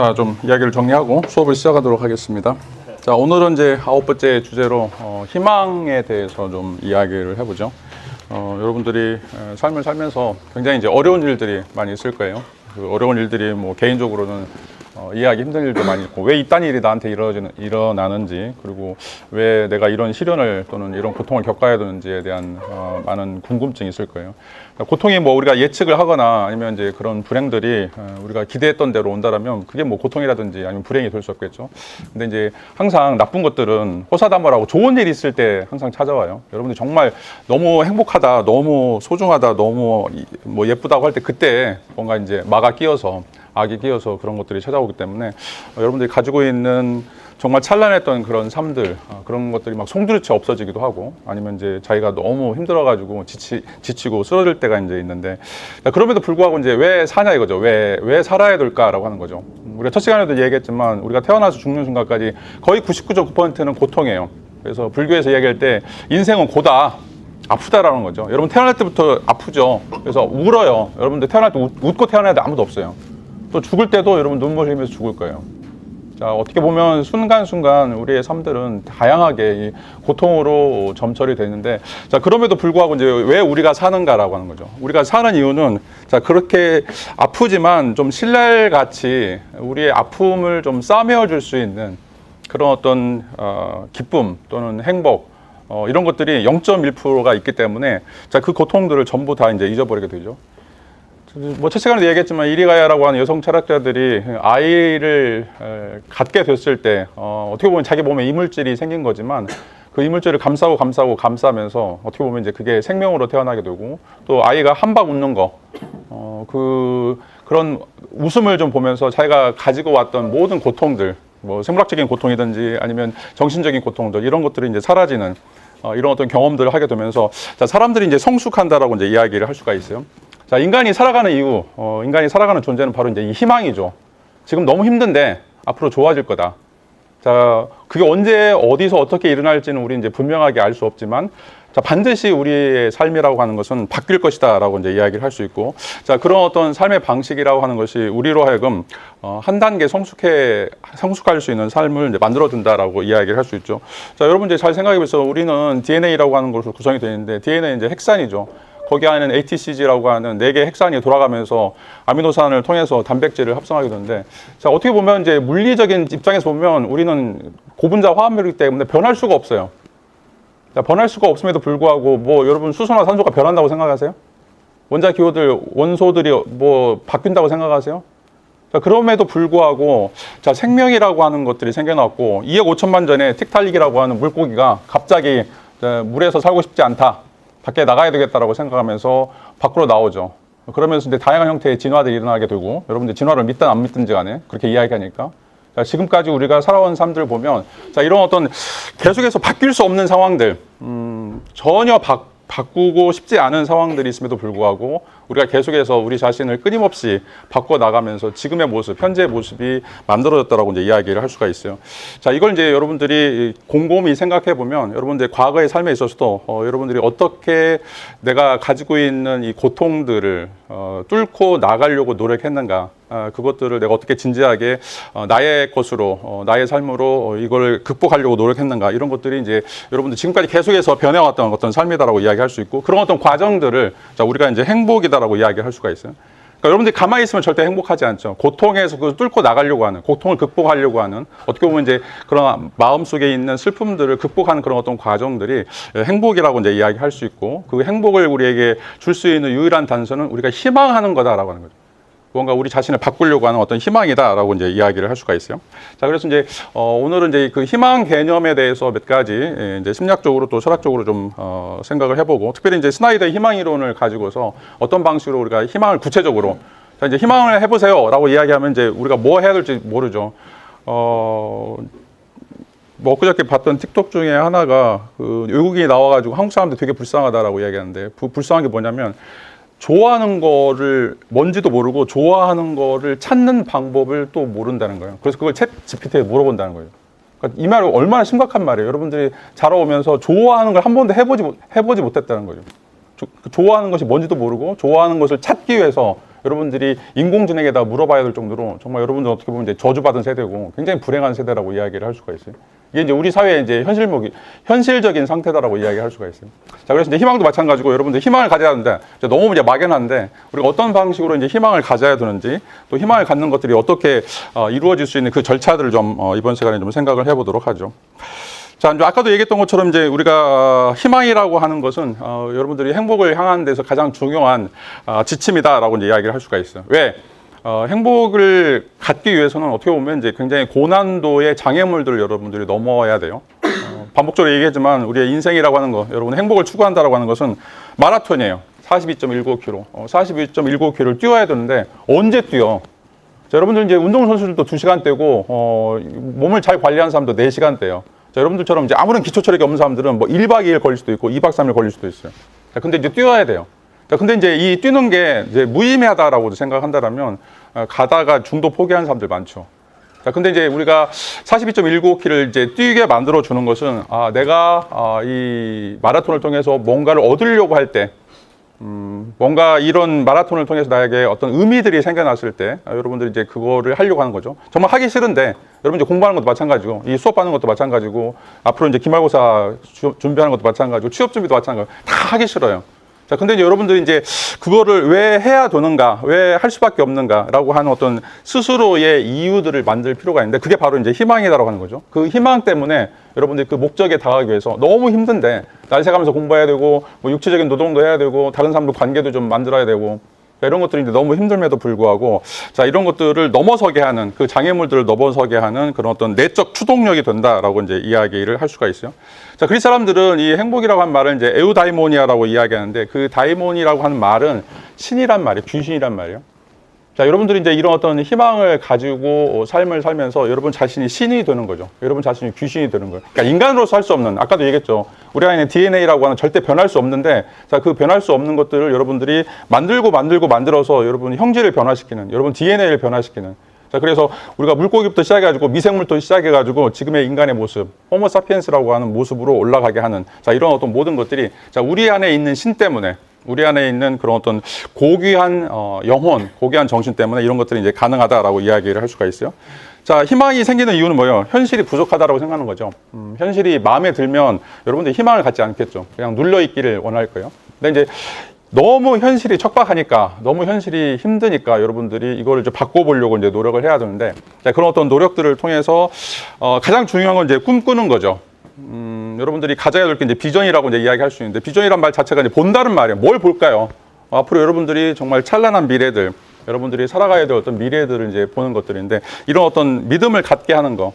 자, 좀 이야기를 정리하고 수업을 시작하도록 하겠습니다. 자, 오늘은 이제 9번째 주제로 희망에 대해서 좀 이야기를 해보죠. 여러분들이 삶을 살면서 굉장히 이제 어려운 일들이 많이 있을 거예요. 그 어려운 일들이 뭐 개인적으로는 이해하기 힘든 일도 많이 있고, 왜 이딴 일이 나한테 일어나는지, 그리고 왜 내가 이런 시련을 또는 이런 고통을 겪어야 되는지에 대한 많은 궁금증이 있을 거예요. 고통이 뭐 우리가 예측을 하거나 아니면 이제 그런 불행들이 우리가 기대했던 대로 온다라면 그게 뭐 고통이라든지 아니면 불행이 될 수 없겠죠. 근데 이제 항상 나쁜 것들은 호사다마라고 좋은 일이 있을 때 항상 찾아와요. 여러분들 정말 너무 행복하다, 너무 소중하다, 너무 뭐 예쁘다고 할 때 그때 뭔가 이제 마가 끼어서 악이 끼어서 그런 것들이 찾아오기 때문에 여러분들이 가지고 있는 정말 찬란했던 그런 삶들, 그런 것들이 막 송두리째 없어지기도 하고, 아니면 이제 자기가 너무 힘들어가지고 지치고 쓰러질 때가 이제 있는데, 그럼에도 불구하고 이제 왜 사냐 이거죠. 왜 살아야 될까라고 하는 거죠. 우리가 첫 시간에도 얘기했지만 우리가 태어나서 죽는 순간까지 거의 99.9%는 고통이에요. 그래서 불교에서 얘기할 때 인생은 고다, 아프다라는 거죠. 여러분 태어날 때부터 아프죠. 그래서 울어요. 여러분들 태어날 때 웃고 태어나야 돼 아무도 없어요. 또 죽을 때도 여러분 눈물 흘리면서 죽을 거예요. 자, 어떻게 보면 순간순간 우리의 삶들은 다양하게 이 고통으로 점철이 되는데, 자, 그럼에도 불구하고 이제 왜 우리가 사는가라고 하는 거죠. 우리가 사는 이유는, 자, 그렇게 아프지만 좀 신랄같이 우리의 아픔을 좀 싸매어 줄 수 있는 그런 어떤 기쁨 또는 행복, 이런 것들이 0.1%가 있기 때문에, 자, 그 고통들을 전부 다 이제 잊어버리게 되죠. 뭐 첫 시간에도 얘기했지만 이리가야라고 하는 여성 철학자들이 아이를 갖게 됐을 때 어떻게 보면 자기 몸에 이물질이 생긴 거지만 그 이물질을 감싸면서 어떻게 보면 이제 그게 생명으로 태어나게 되고, 또 아이가 한 방 웃는 거, 그런 웃음을 좀 보면서 자기가 가지고 왔던 모든 고통들, 뭐 생물학적인 고통이든지 아니면 정신적인 고통들, 이런 것들이 이제 사라지는 이런 어떤 경험들을 하게 되면서, 자, 사람들이 이제 성숙한다라고 이제 이야기를 할 수가 있어요. 자, 인간이 살아가는 이유, 인간이 살아가는 존재는 바로 이제 이 희망이죠. 지금 너무 힘든데 앞으로 좋아질 거다. 자, 그게 언제 어디서 어떻게 일어날지는 우리 이제 분명하게 알 수 없지만, 자, 반드시 우리의 삶이라고 하는 것은 바뀔 것이다라고 이제 이야기를 할 수 있고, 자, 그런 어떤 삶의 방식이라고 하는 것이 우리로 하여금 한 단계 성숙할 수 있는 삶을 이제 만들어준다라고 이야기를 할 수 있죠. 자, 여러분 이제 잘 생각해 보세요. 우리는 DNA라고 하는 것으로 구성이 되어 있는데, DNA는 이제 핵산이죠. 거기 안에는 ATCG라고 하는 4개의 핵산이 돌아가면서 아미노산을 통해서 단백질을 합성하게 되는데, 자, 어떻게 보면 이제 물리적인 입장에서 보면 우리는 고분자 화합물이기 때문에 변할 수가 없어요. 자, 변할 수가 없음에도 불구하고 뭐 여러분 수소나 산소가 변한다고 생각하세요? 원자 기호들, 원소들이 뭐 바뀐다고 생각하세요? 자, 그럼에도 불구하고, 자, 생명이라고 하는 것들이 생겨났고, 2억 5천만 전에 틱탈릭이라고 하는 물고기가 갑자기 물에서 살고 싶지 않다, 밖에 나가야 되겠다라고 생각하면서 밖으로 나오죠. 그러면서 이제 다양한 형태의 진화들이 일어나게 되고, 여러분들 진화를 믿든 안 믿든지 간에 그렇게 이야기하니까, 자, 지금까지 우리가 살아온 삶들 보면, 자, 이런 어떤 계속해서 바뀔 수 없는 상황들, 전혀 바꾸고 싶지 않은 상황들이 있음에도 불구하고 우리가 계속해서 우리 자신을 끊임없이 바꿔 나가면서 지금의 모습, 현재의 모습이 만들어졌다라고 이제 이야기를 할 수가 있어요. 자, 이걸 이제 여러분들이 곰곰이 생각해 보면, 여러분들의 과거의 삶에 있어서도 여러분들이 어떻게 내가 가지고 있는 이 고통들을 뚫고 나가려고 노력했는가, 그것들을 내가 어떻게 진지하게 나의 것으로, 나의 삶으로 이걸 극복하려고 노력했는가, 이런 것들이 이제 여러분들 지금까지 계속해서 변해왔던 어떤 삶이다라고 이야기할 수 있고, 그런 어떤 과정들을, 자, 우리가 이제 행복이다라고 이야기할 수가 있어요. 그러니까 여러분들이 가만히 있으면 절대 행복하지 않죠. 고통에서 그걸 뚫고 나가려고 하는, 고통을 극복하려고 하는, 어떻게 보면 이제 그런 마음속에 있는 슬픔들을 극복하는 그런 어떤 과정들이 행복이라고 이제 이야기할 수 있고, 그 행복을 우리에게 줄 수 있는 유일한 단서는 우리가 희망하는 거다라고 하는 거죠. 뭔가 우리 자신을 바꾸려고 하는 어떤 희망이다라고 이제 이야기를 할 수가 있어요. 자, 그래서 이제 오늘은 이제 그 희망 개념에 대해서 몇 가지 이제 심리학적으로 또 철학적으로 좀 생각을 해보고, 특별히 이제 스나이더의 희망 이론을 가지고서 어떤 방식으로 우리가 희망을 구체적으로, 자, 이제 희망을 해보세요라고 이야기하면 이제 우리가 뭐 해야 될지 모르죠. 뭐 엊그저께 봤던 틱톡 중에 하나가 그 외국인이 나와가지고 한국 사람들 되게 불쌍하다라고 이야기하는데, 불쌍한 게 뭐냐면, 좋아하는 거를 뭔지도 모르고 좋아하는 거를 찾는 방법을 또 모른다는 거예요. 그래서 그걸 챗 GPT에 물어본다는 거예요. 그러니까 이 말은 얼마나 심각한 말이에요. 여러분들이 자라오면서 좋아하는 걸 한 번도 해보지 못했다는 거죠. 좋아하는 것이 뭔지도 모르고 좋아하는 것을 찾기 위해서 여러분들이 인공지능에다 물어봐야 될 정도로 정말 여러분들 어떻게 보면 이제 저주받은 세대고 굉장히 불행한 세대라고 이야기를 할 수가 있어요. 이게 이제 우리 사회의 이제 현실적인 상태다라고 이야기할 수가 있어요. 자, 그래서 이제 희망도 마찬가지고 여러분들 희망을 가져야 하는데 너무 이제 막연한데 우리가 어떤 방식으로 이제 희망을 가져야 되는지 또 희망을 갖는 것들이 어떻게 이루어질 수 있는 그 절차들을 좀 이번 시간에 좀 생각을 해보도록 하죠. 자, 이제 아까도 얘기했던 것처럼 이제 우리가 희망이라고 하는 것은 여러분들이 행복을 향하는 데서 가장 중요한 지침이다라고 이제 이야기를 할 수가 있어요. 왜? 행복을 갖기 위해서는 어떻게 보면 이제 굉장히 고난도의 장애물들을 여러분들이 넘어야 돼요. 반복적으로 얘기했지만 우리의 인생이라고 하는 거, 여러분 행복을 추구한다라고 하는 것은 마라톤이에요. 42.195km. 42.195km를 뛰어야 되는데 언제 뛰어? 자, 여러분들 이제 운동선수들도 2시간 뛰고 몸을 잘 관리하는 사람도 4시간 뛰어요. 자, 여러분들처럼 이제 아무런 기초 체력이 없는 사람들은 뭐 1박 2일 걸릴 수도 있고 2박 3일 걸릴 수도 있어요. 자, 근데 이제 뛰어야 돼요. 자, 근데 이제 이 뛰는 게 이제 무의미하다라고 생각한다면 가다가 중도 포기하는 사람들 많죠. 자, 근데 이제 우리가 42.195km를 이제 뛰게 만들어 주는 것은 내가 이 마라톤을 통해서 뭔가를 얻으려고 할 때 뭔가 이런 마라톤을 통해서 나에게 어떤 의미들이 생겨났을 때 여러분들이 이제 그거를 하려고 하는 거죠. 정말 하기 싫은데 여러분 이제 공부하는 것도 마찬가지고 이 수업하는 것도 마찬가지고 앞으로 이제 기말고사 준비하는 것도 마찬가지고 취업 준비도 마찬가지고 다 하기 싫어요. 자, 근데 이제 여러분들이 이제 그거를 왜 해야 되는가, 왜 할 수밖에 없는가라고 하는 어떤 스스로의 이유들을 만들 필요가 있는데 그게 바로 이제 희망이다라고 하는 거죠. 그 희망 때문에 여러분들이 그 목적에 다가가기 위해서 너무 힘든데 날 새가면서 공부해야 되고 뭐 육체적인 노동도 해야 되고 다른 사람도 관계도 좀 만들어야 되고 이런 것들이 이제 너무 힘듦에도 불구하고 자, 이런 것들을 넘어서게 하는 그 장애물들을 넘어서게 하는 그런 어떤 내적 추동력이 된다라고 이제 이야기를 할 수가 있어요. 자, 그리스 사람들은 이 행복이라고 하는 말을 이제 에우다이모니아라고 이야기하는데 그 다이모니라고 하는 말은 신이란 말이에요. 귀신이란 말이에요. 자, 여러분들이 이제 이런 어떤 희망을 가지고 삶을 살면서 여러분 자신이 신이 되는 거죠. 여러분 자신이 귀신이 되는 거예요. 그러니까 인간으로서 할 수 없는, 아까도 얘기했죠. 우리 안에 DNA라고 하는 절대 변할 수 없는데, 자, 그 변할 수 없는 것들을 여러분들이 만들어서 여러분 형질을 변화시키는, 여러분 DNA를 변화시키는. 자, 그래서 우리가 물고기부터 시작해가지고 미생물부터 시작해가지고 지금의 인간의 모습, 호모사피엔스라고 하는 모습으로 올라가게 하는, 자, 이런 어떤 모든 것들이, 자, 우리 안에 있는 신 때문에, 우리 안에 있는 그런 어떤 고귀한 영혼, 고귀한 정신 때문에 이런 것들이 이제 가능하다라고 이야기를 할 수가 있어요. 자, 희망이 생기는 이유는 뭐예요? 현실이 부족하다라고 생각하는 거죠. 현실이 마음에 들면 여러분들이 희망을 갖지 않겠죠. 그냥 눌러있기를 원할 거예요. 근데 이제 너무 현실이 척박하니까, 너무 현실이 힘드니까 여러분들이 이거를 좀 바꿔보려고 이제 노력을 해야 되는데, 자, 그런 어떤 노력들을 통해서 가장 중요한 건 이제 꿈꾸는 거죠. 여러분들이 가져야 될 게 이제 비전이라고 이제 이야기할 수 있는데, 비전이란 말 자체가 이제 본다는 말이에요. 뭘 볼까요? 앞으로 여러분들이 정말 찬란한 미래들, 여러분들이 살아가야 될 어떤 미래들을 이제 보는 것들인데, 이런 어떤 믿음을 갖게 하는 거,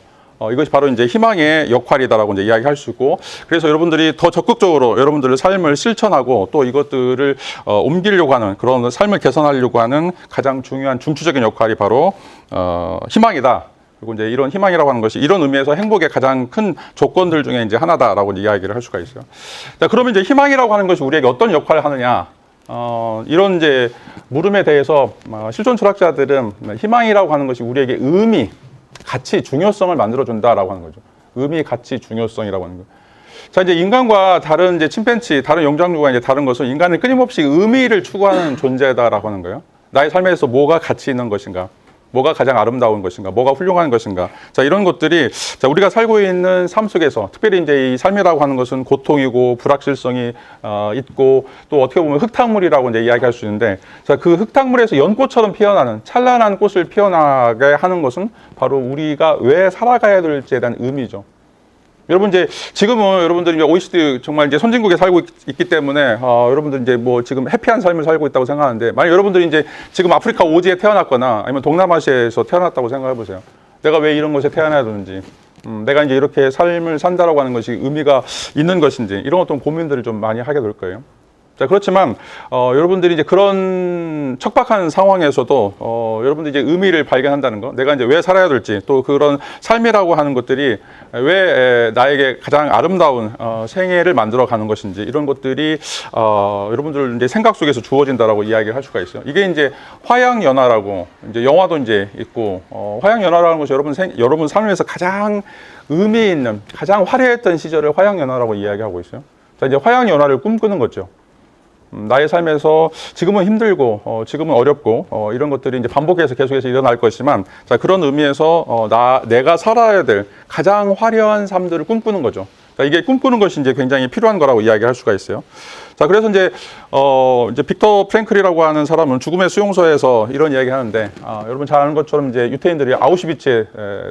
이것이 바로 이제 희망의 역할이다라고 이제 이야기할 수 있고, 그래서 여러분들이 더 적극적으로 여러분들의 삶을 실천하고 또 이것들을 옮기려고 하는, 그런 삶을 개선하려고 하는 가장 중요한 중추적인 역할이 바로 희망이다. 그리고 이제 이런 희망이라고 하는 것이 이런 의미에서 행복의 가장 큰 조건들 중에 이제 하나다라고 이제 이야기를 할 수가 있어요. 자, 그러면 이제 희망이라고 하는 것이 우리에게 어떤 역할을 하느냐? 이런 이제 물음에 대해서 실존 철학자들은 희망이라고 하는 것이 우리에게 의미, 가치, 중요성을 만들어준다라고 하는 거죠. 의미, 가치, 중요성이라고 하는 거예요. 자, 이제 인간과 다른 이제 침팬지, 다른 영장류가 이제 다른 것은 인간은 끊임없이 의미를 추구하는 존재다라고 하는 거예요. 나의 삶에서 뭐가 가치 있는 것인가? 뭐가 가장 아름다운 것인가? 뭐가 훌륭한 것인가? 자, 이런 것들이, 자, 우리가 살고 있는 삶 속에서, 특별히 이제 이 삶이라고 하는 것은 고통이고, 불확실성이 있고, 또 어떻게 보면 흙탕물이라고 이제 이야기할 수 있는데, 자, 그 흙탕물에서 연꽃처럼 피어나는, 찬란한 꽃을 피어나게 하는 것은 바로 우리가 왜 살아가야 될지에 대한 의미죠. 여러분 이제 지금은 여러분들이 OECD 정말 이제 선진국에 살고 있기 때문에 여러분들 이제 뭐 지금 해피한 삶을 살고 있다고 생각하는데, 만약 여러분들이 이제 지금 아프리카 오지에 태어났거나 아니면 동남아시아에서 태어났다고 생각해 보세요. 내가 왜 이런 곳에 태어나야 되는지, 내가 이제 이렇게 삶을 산다라고 하는 것이 의미가 있는 것인지, 이런 어떤 고민들을 좀 많이 하게 될 거예요. 자, 그렇지만 여러분들이 이제 그런 척박한 상황에서도 여러분들이 이제 의미를 발견한다는 거, 내가 이제 왜 살아야 될지, 또 그런 삶이라고 하는 것들이 왜 나에게 가장 아름다운 생애를 만들어 가는 것인지, 이런 것들이 여러분들 이제 생각 속에서 주어진다라고 이야기를 할 수가 있어요. 이게 이제 화양연화라고 이제 영화도 이제 있고, 화양연화라는 것이 여러분 삶에서 가장 의미 있는, 가장 화려했던 시절을 화양연화라고 이야기하고 있어요. 자, 이제 화양연화를 꿈꾸는 거죠. 나의 삶에서 지금은 힘들고 지금은 어렵고 이런 것들이 이제 반복해서 계속해서 일어날 것이지만 자, 그런 의미에서 내가 살아야 될 가장 화려한 삶들을 꿈꾸는 거죠. 자, 이게 꿈꾸는 것이 이제 굉장히 필요한 거라고 이야기할 수가 있어요. 자, 그래서 이제 빅터 프랭클이라고 하는 사람은 죽음의 수용소에서 이런 이야기 하는데, 여러분 잘 아는 것처럼 이제 유태인들이 아우슈비츠에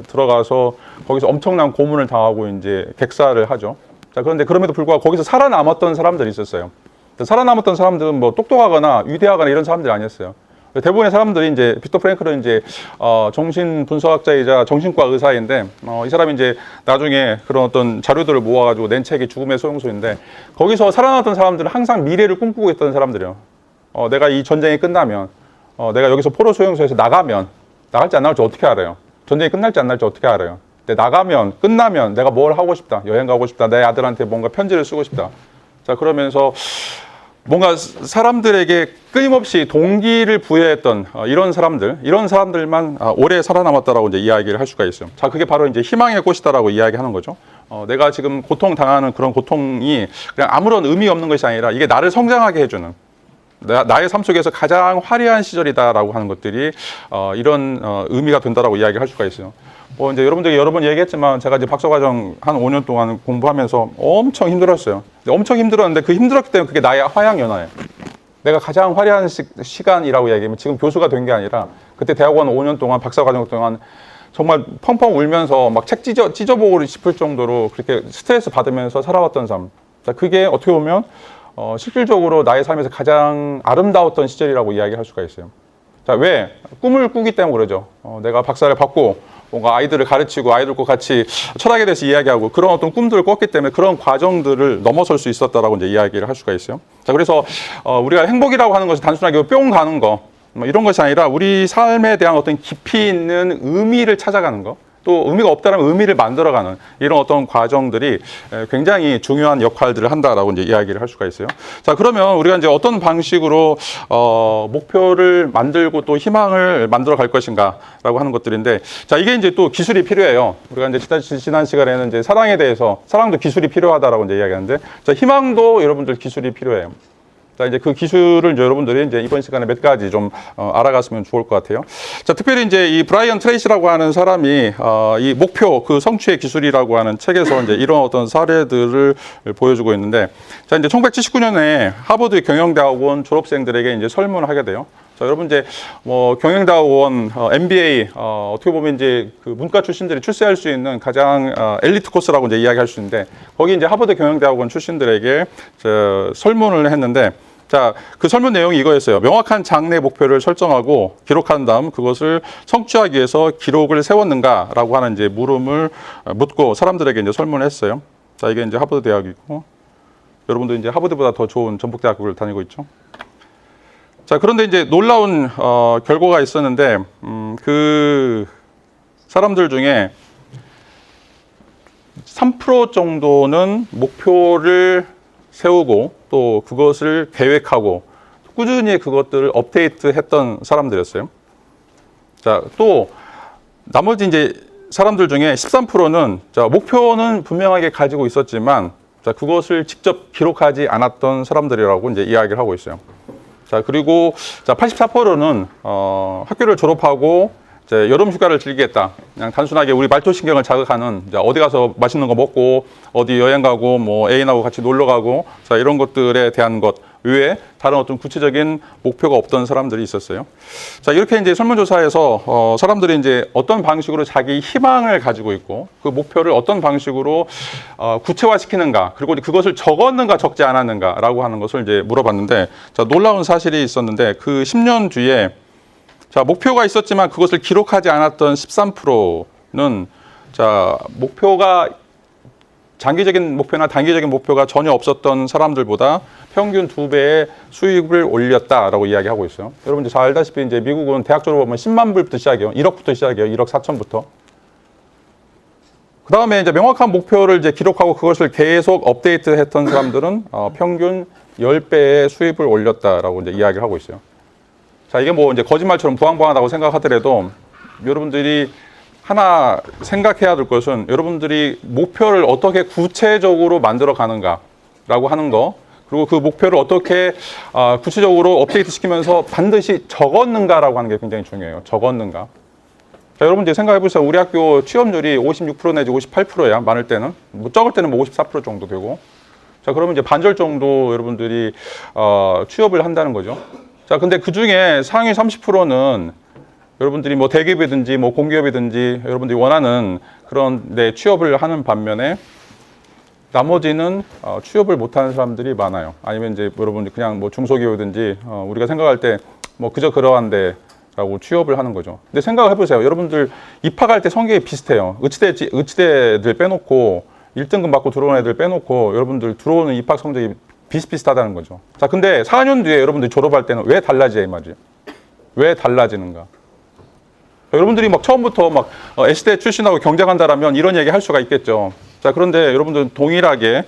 들어가서 거기서 엄청난 고문을 당하고 이제 객사를 하죠. 자, 그런데 그럼에도 불구하고 거기서 살아남았던 사람들이 있었어요. 살아남았던 사람들은 뭐 똑똑하거나 위대하거나 이런 사람들이 아니었어요. 대부분의 사람들이 이제 빅터 프랭클은 이제 정신 분석학자이자 정신과 의사인데 이 사람이 이제 나중에 그런 어떤 자료들을 모아가지고 낸 책이 죽음의 소용소인데 거기서 살아남았던 사람들은 항상 미래를 꿈꾸고 있던 사람들이에요. 내가 이 전쟁이 끝나면 내가 여기서 포로 소용소에서 나가면 나갈지 안 나갈지 어떻게 알아요? 전쟁이 끝날지 안 날지 어떻게 알아요? 근데 나가면 끝나면 내가 뭘 하고 싶다, 여행 가고 싶다, 내 아들한테 뭔가 편지를 쓰고 싶다. 자, 그러면서 뭔가 사람들에게 끊임없이 동기를 부여했던 이런 사람들만 오래 살아남았다라고 이제 이야기를 할 수가 있어요. 자, 그게 바로 이제 희망의 꽃이다라고 이야기하는 거죠. 내가 지금 고통당하는 그런 고통이 그냥 아무런 의미 없는 것이 아니라 이게 나를 성장하게 해주는 나의 삶 속에서 가장 화려한 시절이다라고 하는 것들이 이런 의미가 된다라고 이야기할 수가 있어요. 이제 여러분들이 여러 번 얘기했지만 제가 이제 박사과정 한 5년 동안 공부하면서 엄청 힘들었어요. 엄청 힘들었는데 그 힘들었기 때문에 그게 나의 화양연화예요. 내가 가장 화려한 시간이라고 얘기하면 지금 교수가 된 게 아니라 그때 대학원 5년 동안 박사과정 동안 정말 펑펑 울면서 막 책 찢어보고 싶을 정도로 그렇게 스트레스 받으면서 살아왔던 삶. 자, 그게 어떻게 보면 실질적으로 나의 삶에서 가장 아름다웠던 시절이라고 이야기할 수가 있어요. 자, 왜? 꿈을 꾸기 때문에 그러죠. 내가 박사를 받고 뭔가 아이들을 가르치고 아이들과 같이 철학에 대해서 이야기하고 그런 어떤 꿈들을 꿨기 때문에 그런 과정들을 넘어설 수 있었다라고 이제 이야기를 할 수가 있어요. 자, 그래서 우리가 행복이라고 하는 것이 단순하게 뿅 가는 거 이런 것이 아니라 우리 삶에 대한 어떤 깊이 있는 의미를 찾아가는 거. 또 의미가 없다면 의미를 만들어가는 이런 어떤 과정들이 굉장히 중요한 역할들을 한다라고 이제 이야기를 할 수가 있어요. 자, 그러면 우리가 이제 어떤 방식으로 목표를 만들고 또 희망을 만들어 갈 것인가라고 하는 것들인데, 자, 이게 이제 또 기술이 필요해요. 우리가 이제 지난 시간에는 이제 사랑에 대해서 사랑도 기술이 필요하다라고 이제 이야기하는데, 자, 희망도 여러분들 기술이 필요해요. 자, 이제 그 기술을 이제 여러분들이 이제 이번 시간에 몇 가지 좀 알아갔으면 좋을 것 같아요. 자, 특별히 이제 이 브라이언 트레이시라고 하는 사람이 이 목표 그 성취의 기술이라고 하는 책에서 이제 이런 어떤 사례들을 보여주고 있는데, 자, 이제 1979년에 하버드 경영대학원 졸업생들에게 이제 설문을 하게 돼요. 자, 여러분 이제 뭐 경영대학원, MBA 어떻게 보면 이제 그 문과 출신들이 출세할 수 있는 가장 엘리트 코스라고 이제 이야기할 수 있는데 거기 이제 하버드 경영대학원 출신들에게 설문을 했는데. 자, 그 설문 내용이 이거였어요. 명확한 장래 목표를 설정하고 기록한 다음 그것을 성취하기 위해서 기록을 세웠는가라고 하는 이제 물음을 묻고 사람들에게 이제 설문을 했어요. 자, 이게 이제 하버드 대학이고 여러분도 이제 하버드보다 더 좋은 전북대학교를 다니고 있죠. 자, 그런데 이제 놀라운 결과가 있었는데 그 사람들 중에 3% 정도는 목표를 세우고 또 그것을 계획하고 꾸준히 그것들을 업데이트했던 사람들이었어요. 자, 또 나머지 이제 사람들 중에 13%는 자, 목표는 분명하게 가지고 있었지만 자, 그것을 직접 기록하지 않았던 사람들이라고 이제 이야기를 하고 있어요. 자, 그리고 자, 84%는 학교를 졸업하고 이제 여름 휴가를 즐기겠다. 그냥 단순하게 우리 말초신경을 자극하는 이제 어디 가서 맛있는 거 먹고 어디 여행 가고 뭐 애인하고 같이 놀러 가고 자, 이런 것들에 대한 것 외에 다른 어떤 구체적인 목표가 없던 사람들이 있었어요. 자, 이렇게 이제 설문조사에서 사람들이 이제 어떤 방식으로 자기 희망을 가지고 있고 그 목표를 어떤 방식으로 구체화시키는가 그리고 그것을 적었는가 적지 않았는가라고 하는 것을 이제 물어봤는데 자, 놀라운 사실이 있었는데 그 10년 뒤에 자, 목표가 있었지만 그것을 기록하지 않았던 13%는 자, 목표가 장기적인 목표나 단기적인 목표가 전혀 없었던 사람들보다 평균 2배의 수익을 올렸다라고 이야기하고 있어요. 여러분 이제 잘 알다시피 이제 미국은 대학 졸업하면 10만 불부터 시작해요. 1억부터 시작해요. 1억 4천부터. 그 다음에 이제 명확한 목표를 이제 기록하고 그것을 계속 업데이트했던 사람들은 평균 10배의 수입을 올렸다라고 이제 이야기를 하고 있어요. 자, 이게 뭐 이제 거짓말처럼 부황부황하다고 생각하더라도 여러분들이 하나 생각해야 될 것은 여러분들이 목표를 어떻게 구체적으로 만들어 가는가라고 하는 거 그리고 그 목표를 어떻게 구체적으로 업데이트 시키면서 반드시 적었는가라고 하는 게 굉장히 중요해요. 적었는가. 자, 여러분 이제 생각해 보세요. 우리 학교 취업률이 56% 내지 58%야. 많을 때는. 뭐 적을 때는 뭐 54% 정도 되고. 자, 그러면 이제 반절 정도 여러분들이 취업을 한다는 거죠. 자, 근데 그 중에 상위 30%는 여러분들이 뭐 대기업이든지 뭐 공기업이든지 여러분들이 원하는 그런 데 취업을 하는 반면에 나머지는 취업을 못하는 사람들이 많아요. 아니면 이제 여러분들 그냥 뭐 중소기업이든지 우리가 생각할 때 뭐 그저 그러한데 라고 취업을 하는 거죠. 근데 생각을 해보세요. 여러분들 입학할 때 성격이 비슷해요. 의치대들 빼놓고 1등급 받고 들어온 애들 빼놓고 여러분들 들어오는 입학 성적이 비슷비슷하다는 거죠. 자, 근데 4년 뒤에 여러분들이 졸업할 때는 왜 달라지냐 이 말이에요. 왜 달라지는가? 여러분들이 막 처음부터 막 S대 출신하고 경쟁한다라면 이런 얘기 할 수가 있겠죠. 자, 그런데 여러분들 동일하게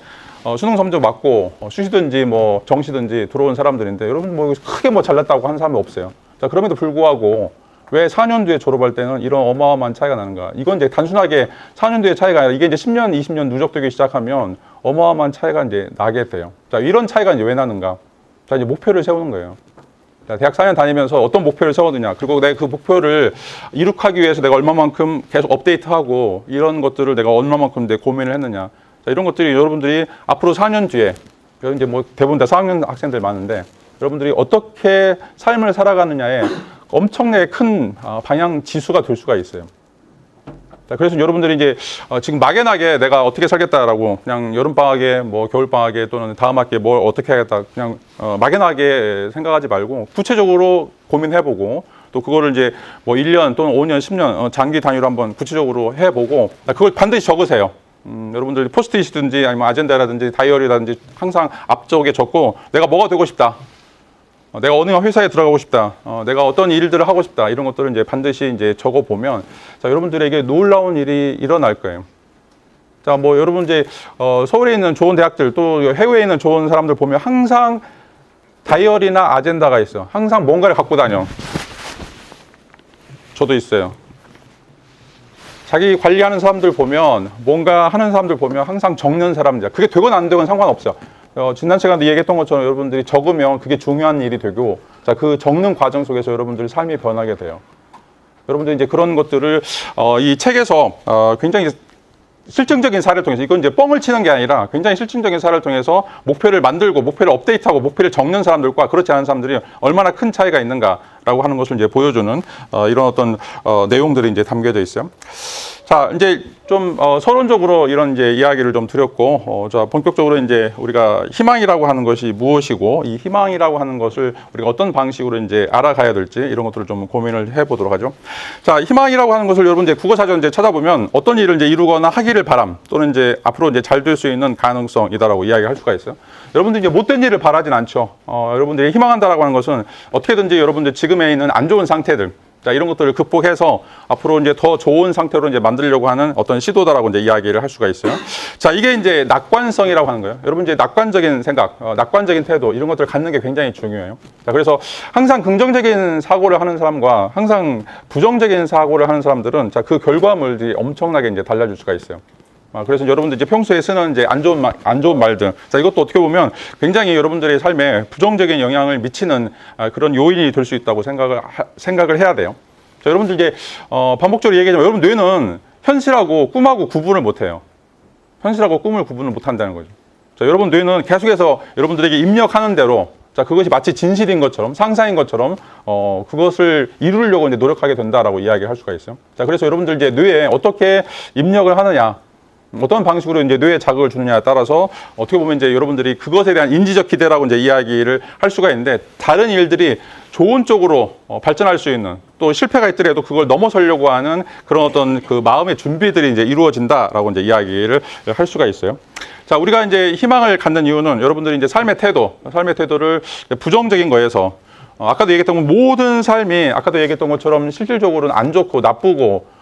수능 성적 맞고 수시든지 뭐 정시든지 들어온 사람들인데 여러분 뭐 크게 뭐 잘났다고 하는 사람이 없어요. 자, 그럼에도 불구하고 왜 4년 뒤에 졸업할 때는 이런 어마어마한 차이가 나는가? 이건 이제 단순하게 4년 뒤의 차이가 아니라 이게 이제 10년, 20년 누적되기 시작하면 어마어마한 차이가 이제 나게 돼요. 자, 이런 차이가 이제 왜 나는가? 자, 이제 목표를 세우는 거예요. 자, 대학 4년 다니면서 어떤 목표를 세워두냐? 그리고 내가 그 목표를 이룩하기 위해서 내가 얼마만큼 계속 업데이트하고 이런 것들을 내가 얼마만큼 내 고민을 했느냐? 자, 이런 것들이 여러분들이 앞으로 4년 뒤에 이제 뭐 대부분 다 4학년 학생들 많은데 여러분들이 어떻게 삶을 살아가느냐에 엄청나게 큰 방향 지수가 될 수가 있어요. 자, 그래서 여러분들이 이제 지금 막연하게 내가 어떻게 살겠다라고 그냥 여름방학에 뭐 겨울방학에 또는 다음 학기에 뭘 어떻게 하겠다 그냥 막연하게 생각하지 말고 구체적으로 고민해보고 또 그거를 이제 뭐 1년 또는 5년, 10년 장기 단위로 한번 구체적으로 해보고 그걸 반드시 적으세요. 여러분들 포스트잇이든지 아니면 아젠다라든지 다이어리라든지 항상 앞쪽에 적고 내가 뭐가 되고 싶다. 내가 어느 회사에 들어가고 싶다. 내가 어떤 일들을 하고 싶다. 이런 것들을 이제 반드시 이제 적어 보면 자, 여러분들에게 놀라운 일이 일어날 거예요. 자, 뭐 여러분 이제 서울에 있는 좋은 대학들 또 해외에 있는 좋은 사람들 보면 항상 다이어리나 아젠다가 있어. 항상 뭔가를 갖고 다녀. 저도 있어요. 자기 관리하는 사람들 보면 뭔가 하는 사람들 보면 항상 적는 사람들. 그게 되건 안 되건 상관없어요. 지난 시간에 얘기했던 것처럼 여러분들이 적으면 그게 중요한 일이 되고 자, 그 적는 과정 속에서 여러분들 삶이 변하게 돼요. 여러분들 이제 그런 것들을 이 책에서 굉장히 실증적인 사례를 통해서 이건 이제 뻥을 치는 게 아니라 굉장히 실증적인 사례를 통해서 목표를 만들고 목표를 업데이트하고 목표를 적는 사람들과 그렇지 않은 사람들이 얼마나 큰 차이가 있는가라고 하는 것을 이제 보여주는 이런 어떤 내용들이 이제 담겨져 있어요. 자, 이제 좀 서론적으로 이런 이제 이야기를 좀 드렸고, 자, 본격적으로 이제 우리가 희망이라고 하는 것이 무엇이고, 이 희망이라고 하는 것을 우리가 어떤 방식으로 이제 알아가야 될지 이런 것들을 좀 고민을 해보도록 하죠. 자, 희망이라고 하는 것을 여러분 이제 국어사전 이제 찾아보면 어떤 일을 이제 이루거나 하기를 바람 또는 이제 앞으로 이제 잘 될 수 있는 가능성이다라고 이야기할 수가 있어요. 여러분들 이제 못된 일을 바라진 않죠. 여러분들이 희망한다라고 하는 것은 어떻게든지 여러분들 지금에 있는 안 좋은 상태들. 자, 이런 것들을 극복해서 앞으로 이제 더 좋은 상태로 이제 만들려고 하는 어떤 시도다라고 이제 이야기를 할 수가 있어요. 자, 이게 이제 낙관성이라고 하는 거예요. 여러분 이제 낙관적인 생각, 낙관적인 태도 이런 것들을 갖는 게 굉장히 중요해요. 자, 그래서 항상 긍정적인 사고를 하는 사람과 항상 부정적인 사고를 하는 사람들은 자, 그 결과물들이 엄청나게 이제 달라질 수가 있어요. 그래서 여러분들 이제 평소에 쓰는 이제 안 좋은 말들. 자, 이것도 어떻게 보면 굉장히 여러분들의 삶에 부정적인 영향을 미치는 그런 요인이 될 수 있다고 생각을 해야 돼요. 자, 여러분들 이제, 반복적으로 얘기하지만 여러분 뇌는 현실하고 꿈하고 구분을 못 해요. 현실하고 꿈을 구분을 못 한다는 거죠. 자, 여러분 뇌는 계속해서 여러분들에게 입력하는 대로 자, 그것이 마치 진실인 것처럼 상상인 것처럼 그것을 이루려고 이제 노력하게 된다라고 이야기할 수가 있어요. 자, 그래서 여러분들 이제 뇌에 어떻게 입력을 하느냐 어떤 방식으로 이제 뇌에 자극을 주느냐에 따라서 어떻게 보면 이제 여러분들이 그것에 대한 인지적 기대라고 이제 이야기를 할 수가 있는데 다른 일들이 좋은 쪽으로 발전할 수 있는 또 실패가 있더라도 그걸 넘어서려고 하는 그런 어떤 그 마음의 준비들이 이제 이루어진다라고 이제 이야기를 할 수가 있어요. 자, 우리가 이제 희망을 갖는 이유는 여러분들이 이제 삶의 태도를 부정적인 거에서 아까도 얘기했던 모든 삶이 아까도 얘기했던 것처럼 실질적으로는 안 좋고 나쁘고